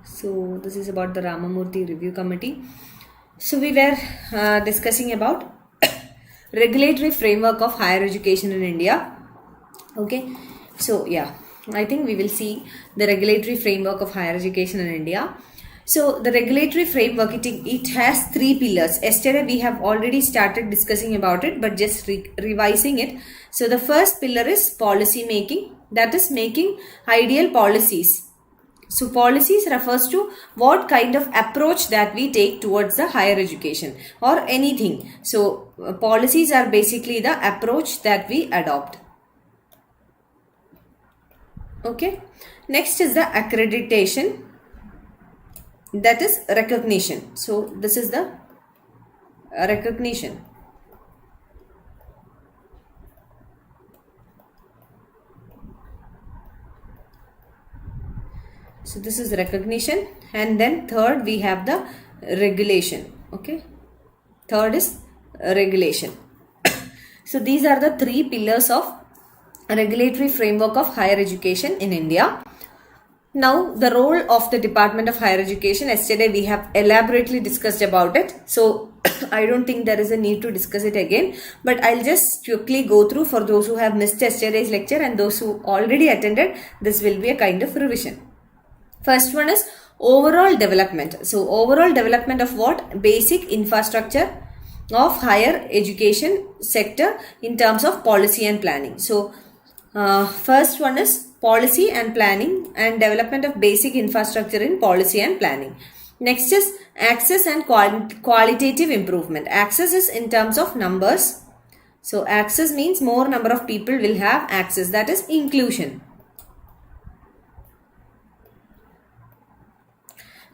So this is about the Ramamurti Review Committee. So we were discussing about regulatory framework of higher education in India. Okay, so yeah, I think we will see the regulatory framework of higher education in India. So the regulatory framework, it has three pillars. Yesterday we have already started discussing about it, but just revising it. So the first pillar is policy making, that is making ideal policies. So policies refers to what kind of approach that we take towards the higher education or anything. So policies are basically the approach that we adopt. Okay. Next is the accreditation, that is recognition. So this is the recognition. So this is recognition, and then third we have the regulation. Okay, third is regulation. So these are the three pillars of regulatory framework of higher education in India. Now the role of the Department of Higher Education, yesterday we have elaborately discussed about it. So I don't think there is a need to discuss it again, but I'll just quickly go through for those who have missed yesterday's lecture and those who already attended. This will be a kind of revision. First one is overall development. So overall development of what? Basic infrastructure of higher education sector in terms of policy and planning. So first one is policy and planning and development of basic infrastructure in policy and planning. Next is access and qualitative improvement. Access is in terms of numbers. So access means more number of people will have access, that is inclusion.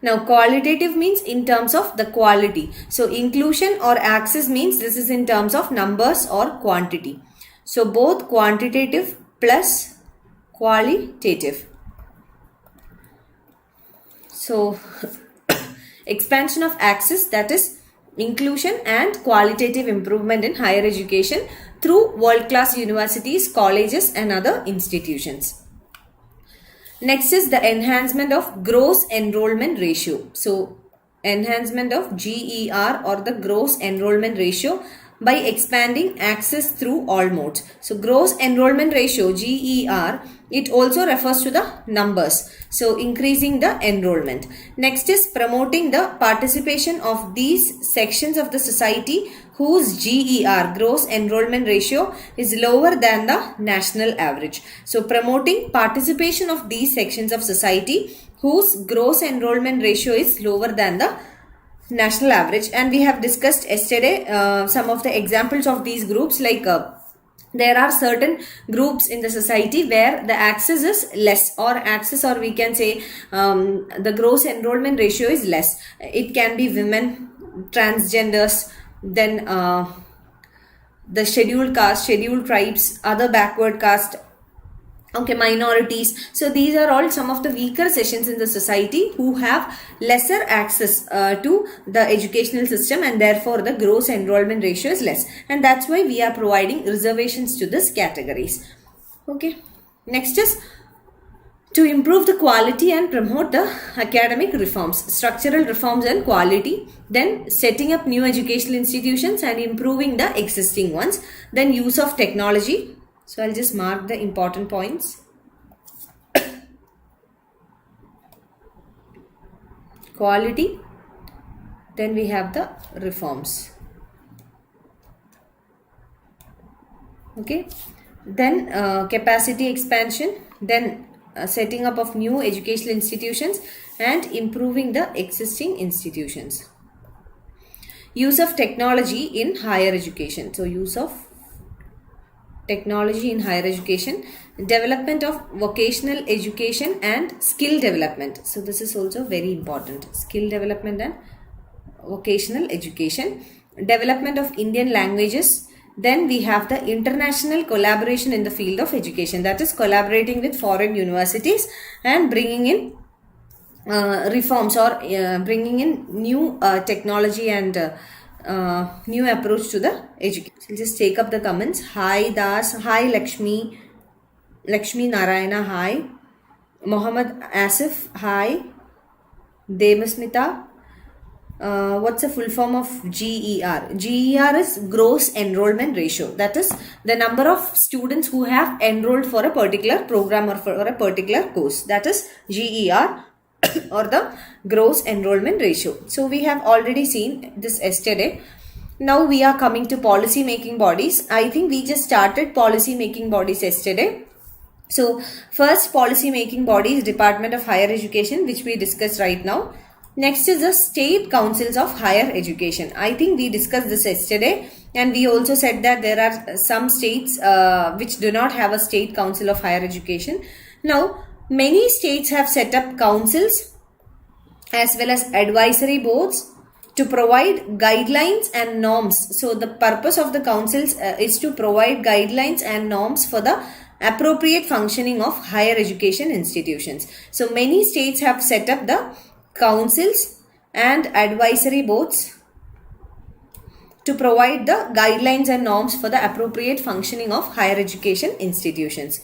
Now qualitative means in terms of the quality. So inclusion or access means this is in terms of numbers or quantity. So both quantitative plus qualitative. So expansion of access, that is inclusion and qualitative improvement in higher education through world-class universities, colleges and other institutions. Next is the enhancement of gross enrollment ratio. So enhancement of GER or the gross enrollment ratio by expanding access through all modes. So gross enrollment ratio, GER, it also refers to the numbers. So increasing the enrollment. Next is promoting the participation of these sections of the society whose GER, gross enrollment ratio, is lower than the national average. So promoting participation of these sections of society whose gross enrollment ratio is lower than the national average. And we have discussed yesterday some of the examples of these groups like there are certain groups in the society where the access is less, or we can say the gross enrollment ratio is less. It can be women, transgenders, then the scheduled caste, scheduled tribes, other backward caste, okay, minorities. So these are all some of the weaker sections in the society who have lesser access to the educational system, and therefore the gross enrollment ratio is less, and that's why we are providing reservations to these categories. Okay, next is to improve the quality and promote the academic reforms, structural reforms and quality, then setting up new educational institutions and improving the existing ones, then use of technology. So I'll just mark the important points. Quality, then we have the reforms. Okay, then capacity expansion, then setting up of new educational institutions and improving the existing institutions. Use of technology in higher education. So use of technology in higher education, development of vocational education and skill development. So this is also very important. Skill development and vocational education, development of Indian languages. Then we have the international collaboration in the field of education, that is collaborating with foreign universities and bringing in reforms, or bringing in new technology and new approach to the education. So just take up the comments. Hi Das, hi Lakshmi Narayana, hi Mohammed Asif, hi Demasmita. What's the full form of GER? GER is gross enrollment ratio. That is the number of students who have enrolled for a particular program or for a particular course. That is GER or the gross enrollment ratio. So we have already seen this yesterday. Now we are coming to policy making bodies. I think we just started policy making bodies yesterday. So first policy making body is Department of Higher Education, which we discussed right now. Next is the State Councils of Higher Education. I think we discussed this yesterday, and we also said that there are some states which do not have a State Council of Higher Education. Now, many states have set up councils as well as advisory boards to provide guidelines and norms. So the purpose of the councils is to provide guidelines and norms for the appropriate functioning of higher education institutions. So many states have set up the councils and advisory boards to provide the guidelines and norms for the appropriate functioning of higher education institutions.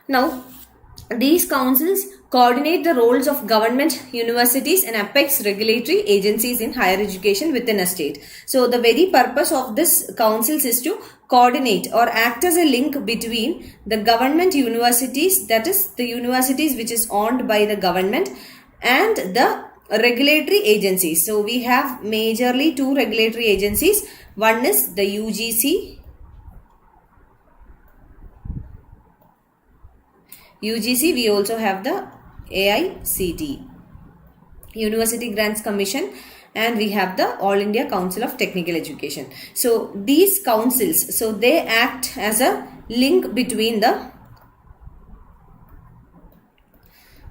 Now, these councils coordinate the roles of government, universities and apex regulatory agencies in higher education within a state. So, the very purpose of this councils is to coordinate or act as a link between the government universities, that is the universities which is owned by the government, and the regulatory agencies. So, we have majorly two regulatory agencies. One is the UGC, we also have the AICTE, University Grants Commission, and we have the All India Council of Technical Education. So, these councils, so they act as a link between the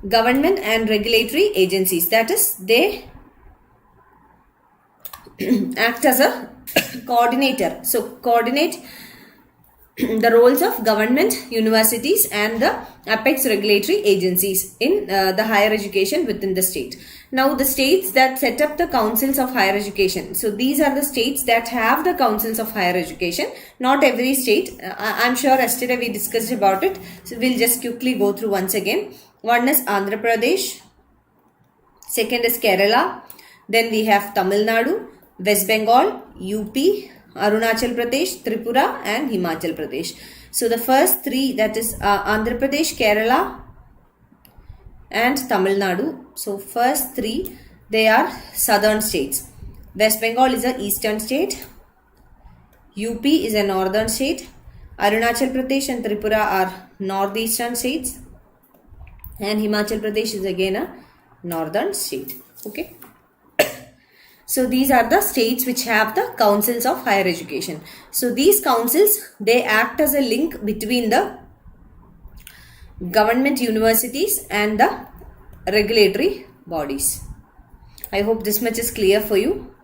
government and regulatory agencies. That is, they act as a coordinator. So, coordinate the roles of government, universities and the apex regulatory agencies in the higher education within the state. Now, the states that set up the councils of higher education. So, these are the states that have the councils of higher education. Not every state. I'm sure yesterday we discussed about it. So, we'll just quickly go through once again. One is Andhra Pradesh. Second is Kerala. Then we have Tamil Nadu, West Bengal, UP, Arunachal Pradesh, Tripura and Himachal Pradesh. So, the first three, that is Andhra Pradesh, Kerala and Tamil Nadu. So, first three, they are southern states. West Bengal is a eastern state. UP is a northern state. Arunachal Pradesh and Tripura are northeastern states. And Himachal Pradesh is again a northern state. Okay. So these are the states which have the councils of higher education. So these councils, they act as a link between the government universities and the regulatory bodies. I hope this much is clear for you.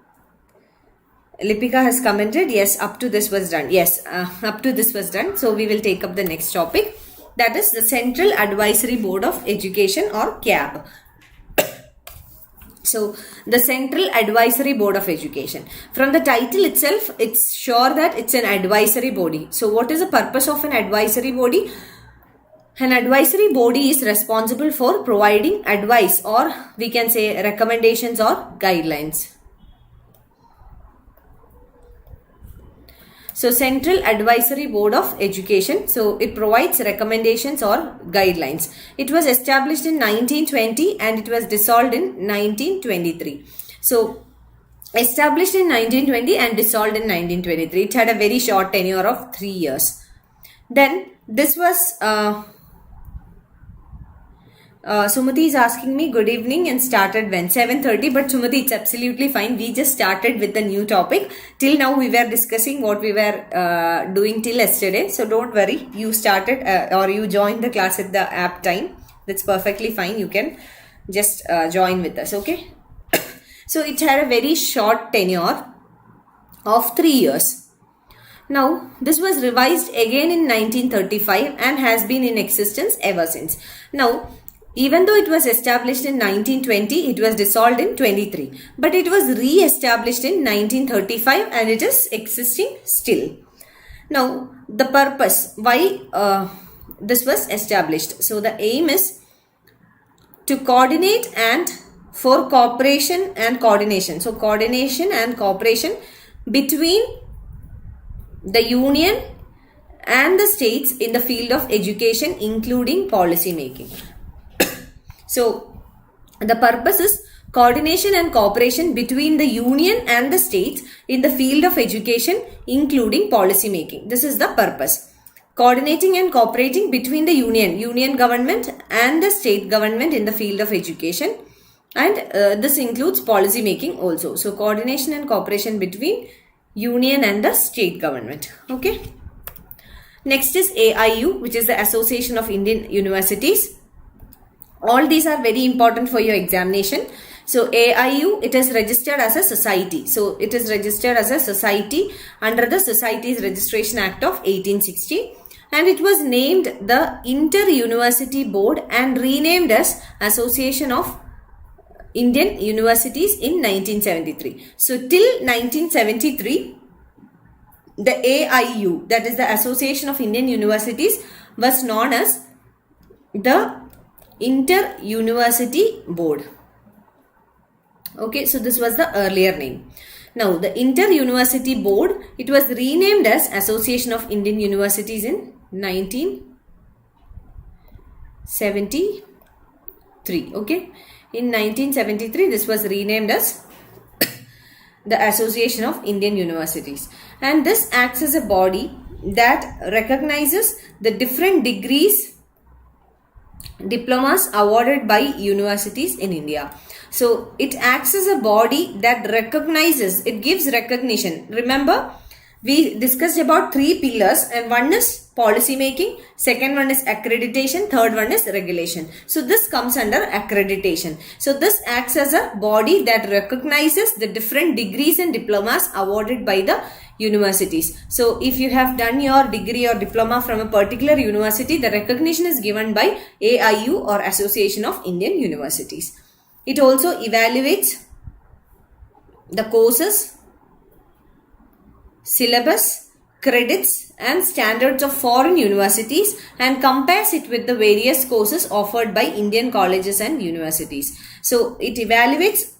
Lipika has commented, yes, up to this was done. Yes, up to this was done. So we will take up the next topic. That is the Central Advisory Board of Education, or CAB. So the Central Advisory Board of Education. From the title itself, it's sure that it's an advisory body. So what is the purpose of an advisory body? An advisory body is responsible for providing advice, or we can say recommendations or guidelines. So Central Advisory Board of Education, so it provides recommendations or guidelines. It was established in 1920 and it was dissolved in 1923. So established in 1920 and dissolved in 1923. It had a very short tenure of 3 years. Then this was Sumati is asking me, good evening, and started when? 7:30. But Sumati, it's absolutely fine. We just started with the new topic. Till now we were discussing what we were doing till yesterday. So don't worry. You started or you joined the class at the app time. That's perfectly fine. You can just join with us. Okay. So it had a very short tenure of 3 years. Now, this was revised again in 1935 and has been in existence ever since. Now, even though it was established in 1920, it was dissolved in 23. But it was re-established in 1935 and it is existing still. Now, the purpose, why this was established. So, the aim is to coordinate and for cooperation and coordination. So, coordination and cooperation between the union and the states in the field of education, including policy making. So, the purpose is coordination and cooperation between the union and the states in the field of education, including policy making. This is the purpose. Coordinating and cooperating between the union government and the state government in the field of education. And this includes policy making also. So, coordination and cooperation between union and the state government. Okay. Next is AIU, which is the Association of Indian Universities. All these are very important for your examination. So AIU, it is registered as a society. So it is registered as a society under the Societies Registration Act of 1860. And it was named the Inter-University Board and renamed as Association of Indian Universities in 1973. So till 1973, the AIU, that is the Association of Indian Universities, was known as the Inter-University Board. Okay, so this was the earlier name. Now, the Inter-University Board, it was renamed as Association of Indian Universities in 1973. Okay, in 1973, this was renamed as the Association of Indian Universities. And this acts as a body that recognizes the different diplomas awarded by universities in India. So it acts as a body that recognizes, it gives recognition. Remember, we discussed about 3 pillars, and one is policy making, second one is accreditation, third one is regulation. So this comes under accreditation. So this acts as a body that recognizes the different degrees and diplomas awarded by the universities. So if you have done your degree or diploma from a particular university, the recognition is given by AIU, or Association of Indian Universities. It also evaluates the courses, syllabus, credits and standards of foreign universities and compares it with the various courses offered by Indian colleges and universities. So it evaluates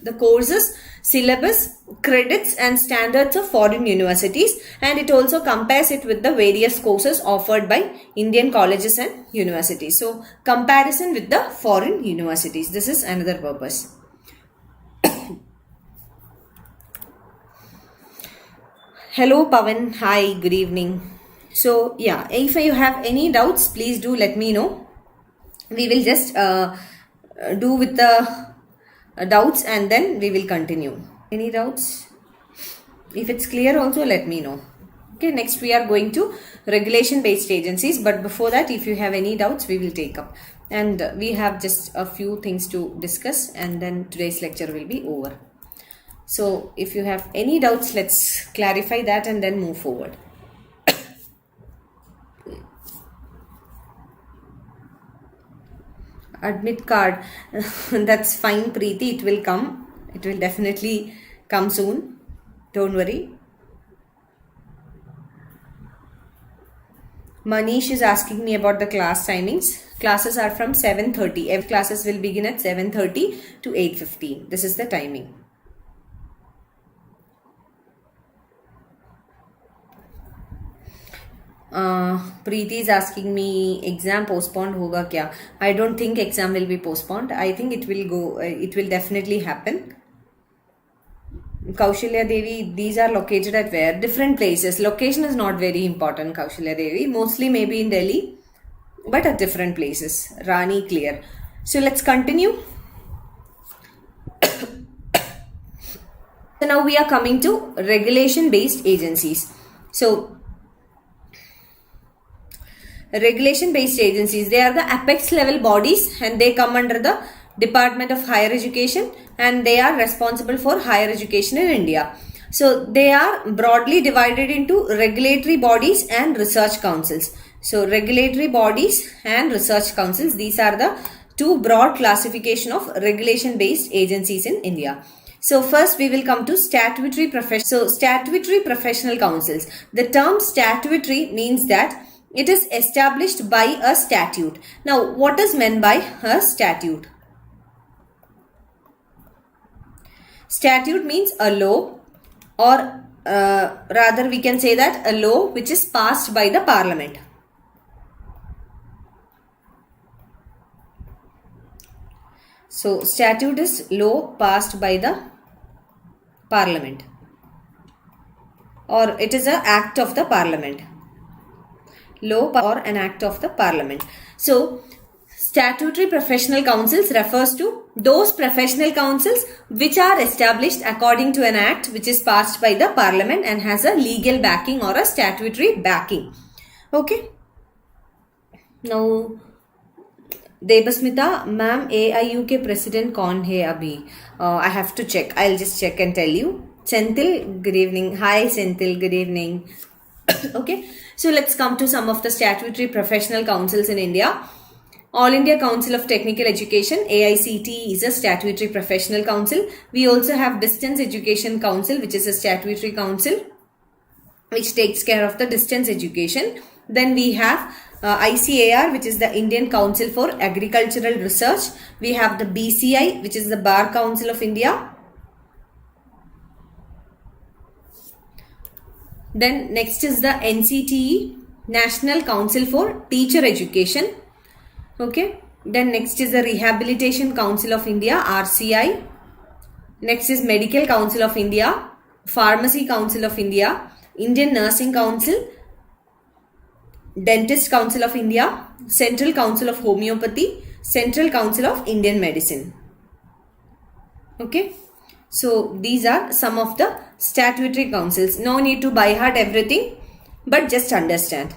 the courses, syllabus, credits and standards of foreign universities, and it also compares it with the various courses offered by Indian colleges and universities. So comparison with the foreign universities. This is another purpose. Hello Pavan, hi, good evening. So yeah, if you have any doubts, please do let me know. We will just do with the doubts and then we will continue. Any doubts? If it's clear also, let me know. Okay, next we are going to regulation based agencies, but before that, if you have any doubts, we will take up. And we have just a few things to discuss, and then today's lecture will be over. So if you have any doubts, let's clarify that and then move forward. Admit card, that's fine, Preeti, it will come. It will definitely come soon. Don't worry. Manish is asking me about the class timings. Classes are from 7:30. Every classes will begin at 7:30 to 8:15. This is the timing. Preeti is asking me, exam postponed hoga kya? I don't think exam will be postponed. I think it will go. It will definitely happen. Kaushalya Devi, these are located at where? Different places. Location is not very important, Kaushalya Devi. Mostly maybe in Delhi, but at different places. Rani, clear. So let's continue. So now we are coming to regulation based agencies. So regulation based agencies, they are the apex level bodies and they come under the Department of Higher Education, and they are responsible for higher education in India. So they are broadly divided into regulatory bodies and research councils. So regulatory bodies and research councils, these are the two broad classification of regulation based agencies in India. So first we will come to statutory profession. So statutory professional councils. The term statutory means that it is established by a statute. Now what is meant by a statute? Statute means a law, or rather we can say that a law which is passed by the parliament. So statute is law passed by the parliament, or it is an act of the parliament. Law or an act of the parliament. So statutory professional councils refers to those professional councils which are established according to an act which is passed by the parliament and has a legal backing or a statutory backing. Okay. Now, Debasmita, ma'am, AIU के president कौन है अभी? I have to check. I'll just check and tell you. Senthil, good evening. Hi Senthil, good evening. Okay. So let's come to some of the statutory professional councils in India. All India Council of Technical Education, AICTE, is a statutory professional council. We also have Distance Education Council, which is a statutory council which takes care of the distance education. Then we have ICAR, which is the Indian Council for Agricultural Research. We have the BCI, which is the Bar Council of India. Then next is the NCTE, National Council for Teacher Education. Okay. Then next is the Rehabilitation Council of India, RCI. Next is Medical Council of India, Pharmacy Council of India, Indian Nursing Council, Dentist Council of India, Central Council of Homeopathy, Central Council of Indian Medicine. Okay. So these are some of the statutory councils. No need to by heart everything, but just understand.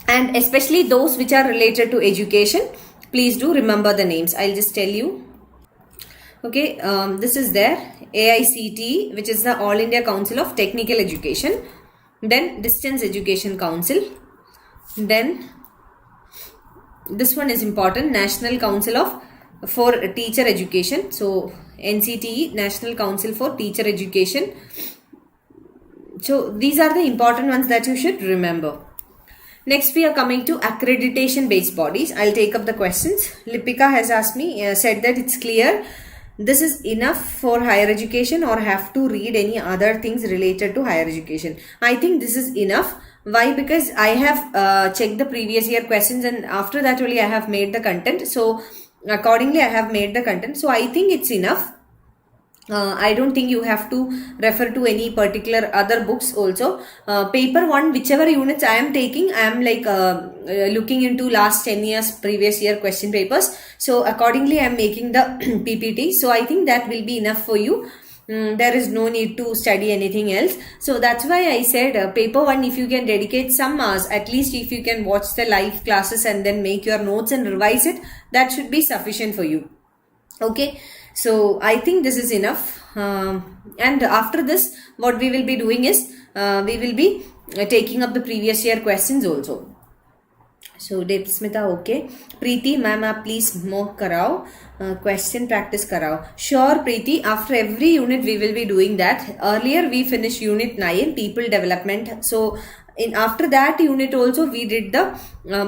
And especially those which are related to education, please do remember the names. I'll just tell you. Okay, this is there. AICTE, which is the All India Council of Technical Education. Then Distance Education Council. Then this one is important, National Council for Teacher Education. So NCTE, National Council for Teacher Education. So these are the important ones that you should remember. Next we are coming to accreditation based bodies. I'll take up the questions. Lipika has asked me, said that it's clear. This is enough for higher education or have to read any other things related to higher education? I think this is enough. Why? Because I have checked the previous year questions and after that only I have made the content. So accordingly I have made the content. So I think it's enough. I don't think you have to refer to any particular other books also. Paper 1, whichever units I am taking, I am like looking into last 10 years previous year question papers. So accordingly I am making the PPT. So I think that will be enough for you. there is no need to study anything else. So that's why I said paper 1, if you can dedicate some hours, at least if you can watch the live classes and then make your notes and revise it, that should be sufficient for you. Okay, so I think this is enough. And after this, what we will be doing is we will be taking up the previous year questions also. So Deepsmita, okay. Preeti, ma'am, आप please mock कराओ, question practice कराओ. Sure, Preeti. After every unit we will be doing that. Earlier we finished unit 9, people development. So after that unit also we did the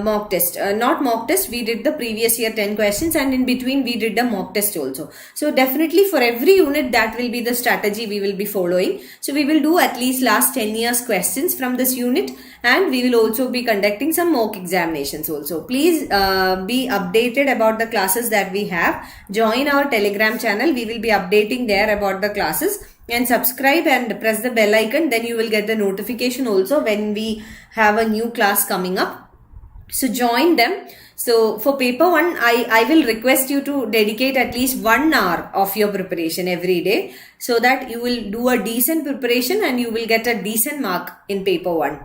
mock test. Not mock test, we did the previous year 10 questions, and in between we did the mock test also. So definitely for every unit that will be the strategy we will be following. So we will do at least last 10 years questions from this unit, and we will also be conducting some mock examinations also. Please be updated about the classes that we have. Join our Telegram channel. We will be updating there about the classes, and subscribe and press the bell icon. Then you will get the notification also when we have a new class coming up. So join them. So for paper 1, I will request you to dedicate at least 1 hour of your preparation every day, so that you will do a decent preparation and you will get a decent mark in paper 1.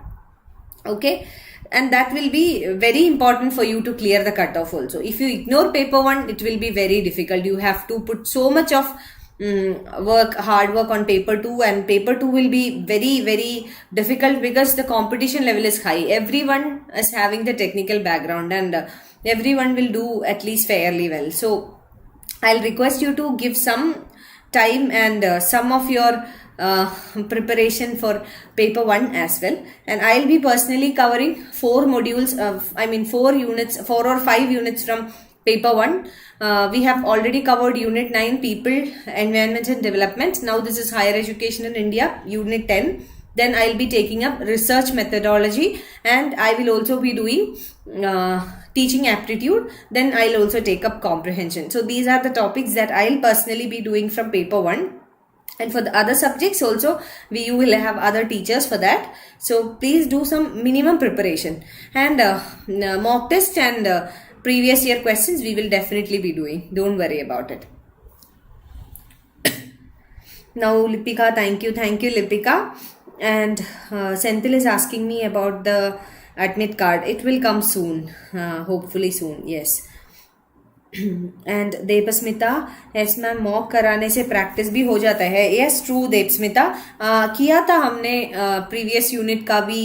Okay, and that will be very important for you to clear the cutoff also. If you ignore paper 1, it will be very difficult. You have to put so much of hard work on paper 2, and paper 2 will be very, very difficult because the competition level is high. Everyone is having the technical background, and everyone will do at least fairly well. So I'll request you to give some time and some of your preparation for paper 1 as well. And I'll be personally covering 4 modules of 4 or 5 units from paper 1. We have already covered unit 9, people, environment and development. Now this is higher education in India, unit 10. Then I'll be taking up research methodology, and I will also be doing teaching aptitude. Then I'll also take up comprehension. So these are the topics that I'll personally be doing from paper 1. And for the other subjects also, you will have other teachers for that. So please do some minimum preparation. And mock test and previous year questions we will definitely be doing. Don't worry about it. Now Lipika, thank you Lipika. And Senthil is asking me about the admit card. It will come soon, hopefully soon, yes. And Debasmita, yes ma'am, mock कराने से practice भी हो जाता है. Yes true Devasmita, किया था हमने previous unit का भी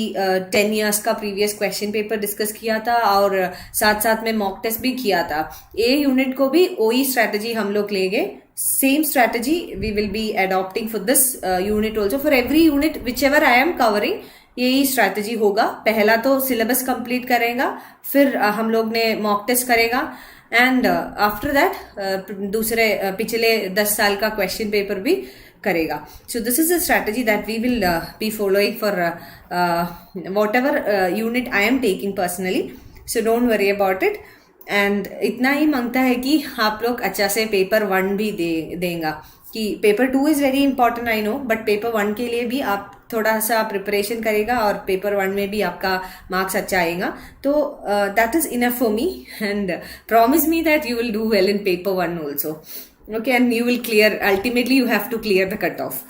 10 इयर्स का प्रीवियस क्वेश्चन पेपर डिस्कस किया था, और साथ साथ में मॉक टेस्ट भी किया था. ए यूनिट को भी वही स्ट्रैटेजी हम लोग लेंगे. Same strategy we will be adopting for this unit also. For every unit whichever I am covering, यही स्ट्रैटेजी होगा. पहला तो सिलेबस कंप्लीट करेगा, फिर हम लोग ने मॉक टेस्ट करेगा, एंड आफ्टर दैट दूसरे पिछले 10 साल का क्वेश्चन पेपर भी करेगा. So this is a strategy that we will be following for whatever unit I am taking personally. So don't worry about it. And इतना ही मांगता है कि आप लोग अच्छा से पेपर 1 भी देंगे, कि paper 2 is very important I know, but paper 1 के लिए भी आप थोड़ा सा प्रिपरेशन करेगा और पेपर 1 में भी आपका मार्क्स अच्छा आएगा. तो that is enough for me, and promise me that you will do well in paper 1 also. Okay, and you will clear, ultimately you have to clear the cut off.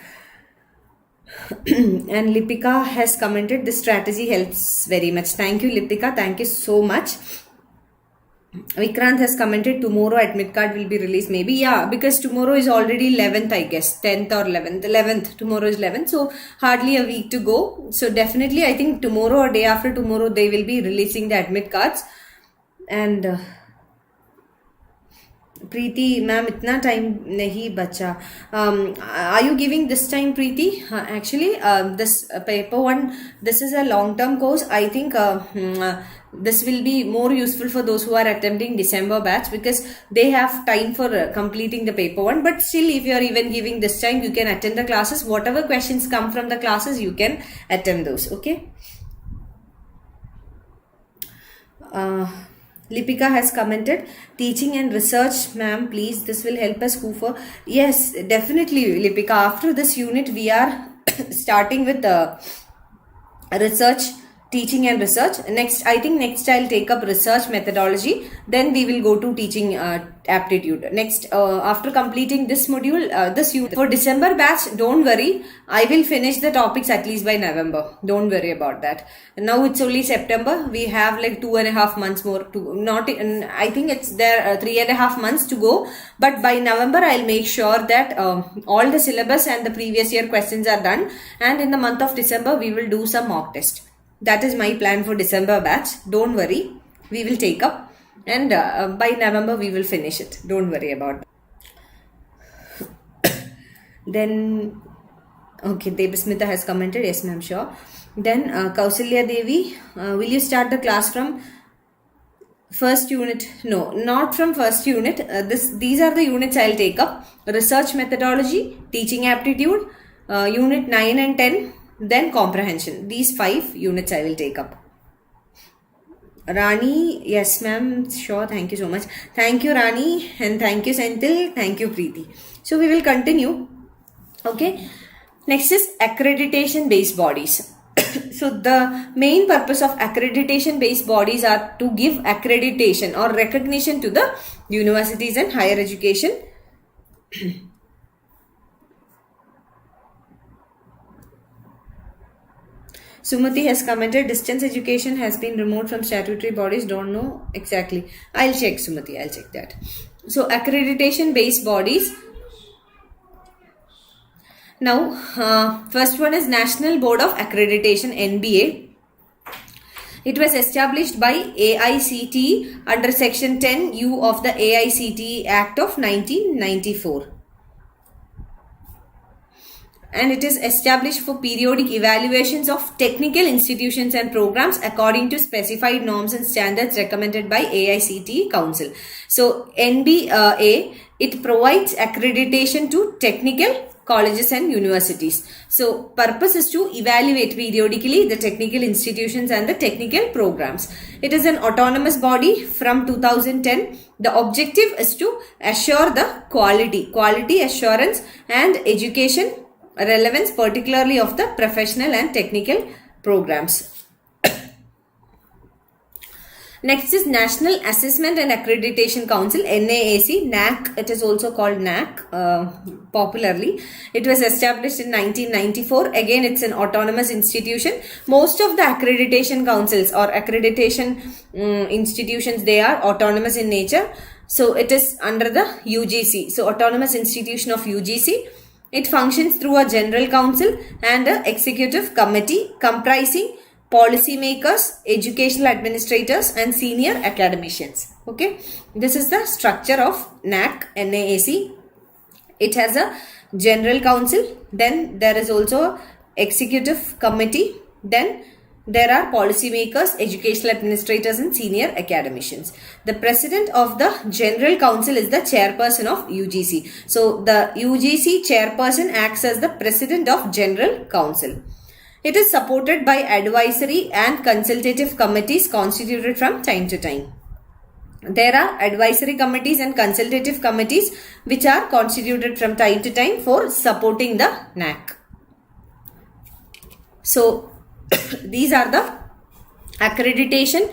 And Lipika has commented, this strategy helps very much. Thank you Lipika, thank you so much. Vikrant has commented, tomorrow admit card will be released. Maybe, yeah, because tomorrow is already 11th, I guess, 10th or 11th. Tomorrow is 11th, so hardly a week to go. So definitely I think tomorrow or day after tomorrow they will be releasing the admit cards. And Preeti ma'am, itna time nahi bacha. Are you giving this time, Preeti? Actually this paper 1, this is a long term course. I think this will be more useful for those who are attempting December batch, because they have time for completing the paper 1. But still, if you are even giving this time, you can attend the classes. Whatever questions come from the classes, you can attend those. Okay. Lipika has commented, teaching and research, ma'am, please, this will help us who for. Yes, definitely Lipika. After this unit we are starting with research teaching and research. Next, I think next I'll take up research methodology. Then we will go to teaching aptitude. Next, after completing this module, this unit for December batch, don't worry. I will finish the topics at least by November. Don't worry about that. Now it's only September. We have like 2.5 months more to not. I think it's there 3.5 months to go. But by November, I'll make sure that all the syllabus and the previous year questions are done. And in the month of December, we will do some mock test. That is my plan for December batch. Don't worry. We will take up. And by November, we will finish it. Don't worry about that. Then, okay, Debasmita has commented. Yes, ma'am, sure. Then, Kausalya Devi, will you start the class from first unit? No, not from first unit. These are the units I'll take up. Research methodology, teaching aptitude, unit 9 and 10. Then comprehension. These 5 units I will take up. Rani, yes ma'am, sure, thank you so much. Thank you Rani and thank you Senthil, thank you Preeti. So we will continue. Okay. Next is accreditation based bodies. So the main purpose of accreditation based bodies are to give accreditation or recognition to the universities and higher education. Sumati has commented, distance education has been removed from statutory bodies. Don't know exactly. I'll check, Sumati. I'll check that. So, accreditation based bodies. Now, first one is National Board of Accreditation, NBA. It was established by AICTE under Section 10U of the AICTE Act of 1994. And it is established for periodic evaluations of technical institutions and programs according to specified norms and standards recommended by AICTE Council. So, NBA, it provides accreditation to technical colleges and universities. So, purpose is to evaluate periodically the technical institutions and the technical programs. It is an autonomous body from 2010. The objective is to assure the quality assurance and education relevance, particularly of the professional and technical programs. Next is National Assessment and Accreditation Council, NAAC, NAAC, it is also called NAAC popularly. It was established in 1994. Again, it's an autonomous institution. Most of the accreditation councils or accreditation institutions, they are autonomous in nature. So, it is under the UGC. So, Autonomous Institution of UGC. It functions through a general council and an executive committee comprising policymakers, educational administrators and senior academicians. Okay. This is the structure of NAAC. It has a general council. Then there is also executive committee. Then there are policymakers, educational administrators and senior academicians. The president of the general council is the chairperson of UGC. So, the UGC chairperson acts as the president of general council. It is supported by advisory and consultative committees constituted from time to time. There are advisory committees and consultative committees which are constituted from time to time for supporting the NAAC. So, these are the accreditation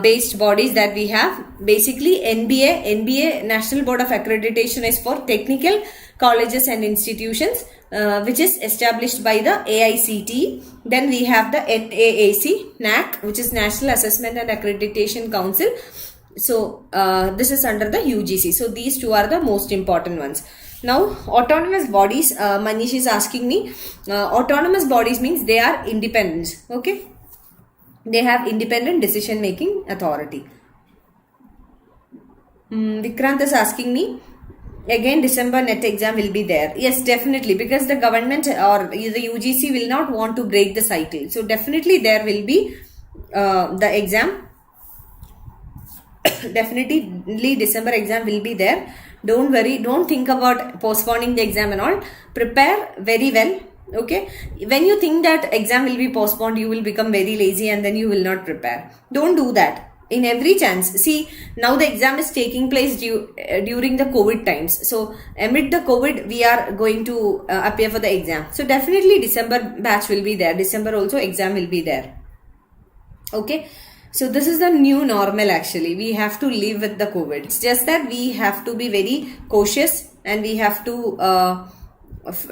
based bodies that we have. Basically, NBA National Board of Accreditation is for technical colleges and institutions which is established by the AICTE. Then we have the NAAC, NAAC, which is National Assessment and Accreditation Council. So, this is under the UGC. So, these two are the most important ones. Now, autonomous bodies, Manish is asking me, autonomous bodies means they are independent, okay? They have independent decision making authority. Vikrant is asking me, again December NET exam will be there. Yes, definitely, because the government or the UGC will not want to break the cycle. So, definitely there will be the exam. Definitely December exam will be there. Don't worry, don't think about postponing the exam and all. Prepare very well. Okay. When you think that exam will be postponed, you will become very lazy and then you will not prepare. Don't do that. In every chance. See, now the exam is taking place during the COVID times. So, amid the COVID, we are going to appear for the exam. So, definitely December batch will be there. December also exam will be there. Okay, so this is the new normal. Actually, we have to live with the COVID. It's just that we have to be very cautious, and we have to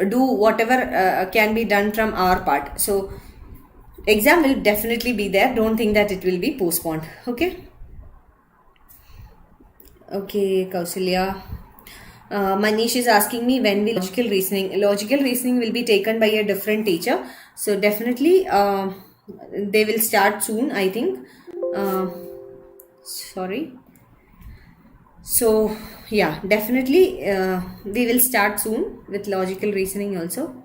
do whatever can be done from our part. So exam will definitely be there. Don't think that it will be postponed. Okay. Okay, Kausalya. Manish is asking me when will logical reasoning. Logical reasoning will be taken by a different teacher. So definitely they will start soon, I think. Sorry. So yeah, definitely we will start soon with logical reasoning also.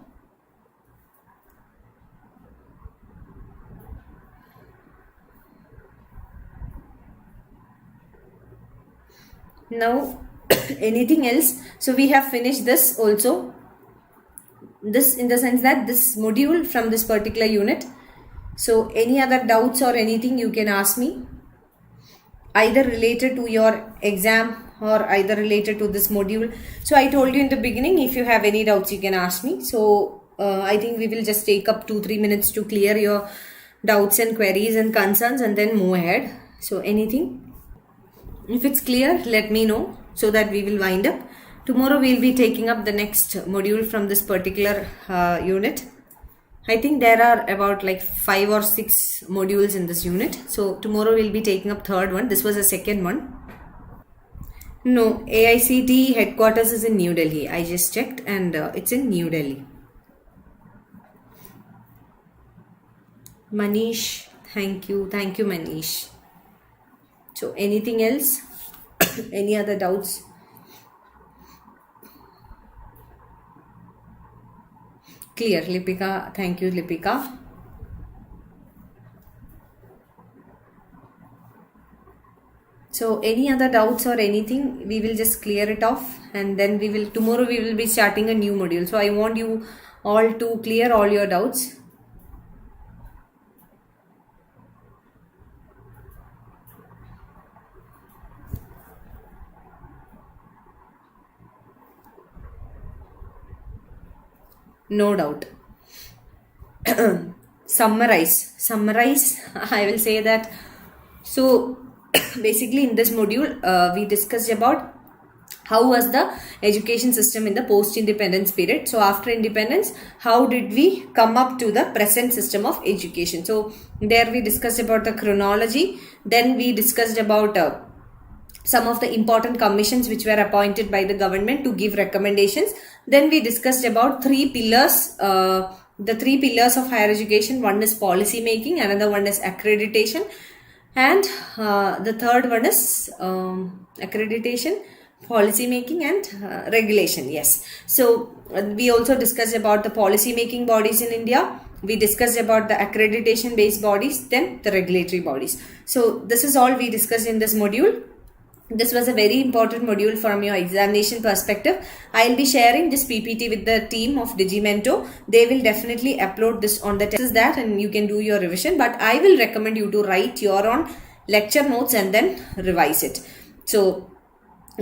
Now anything else? So we have finished this also. This in the sense that this module from this particular unit. So any other doubts or anything you can ask me, either related to your exam or either related to this module. So I told you in the beginning, if you have any doubts you can ask me. So I think we will just take up 2-3 minutes to clear your doubts and queries and concerns and then move ahead. So anything, if it's clear, let me know so that we will wind up. Tomorrow we will be taking up the next module from this particular unit. I think there are about like 5 or 6 modules in this unit. So tomorrow we'll be taking up third one. This was the second one. No, AICTE headquarters is in New Delhi. I just checked and it's in New Delhi. Manish, thank you. Thank you, Manish. So anything else? Any other doubts? Clear, Lipika. Thank you, Lipika. So any other doubts or anything, we will just clear it off, and then tomorrow we will be starting a new module. So I want you all to clear all your doubts. No doubt. Summarize. I will say that. So basically in this module we discussed about how was the education system in the post-independence period. So after independence, how did we come up to the present system of education? So there we discussed about the chronology. Then we discussed about some of the important commissions which were appointed by the government to give recommendations. Then we discussed about 3 pillars, the 3 pillars of higher education. One is policy making, another one is accreditation, and the third one is accreditation, policy making and regulation. Yes. So we also discussed about the policy making bodies in India. We discussed about the accreditation based bodies, then the regulatory bodies. So this is all we discussed in this module. This was a very important module from your examination perspective. I will be sharing this PPT with the team of DigiiMento. They will definitely upload this on the test that, and you can do your revision. But I will recommend you to write your own lecture notes and then revise it. So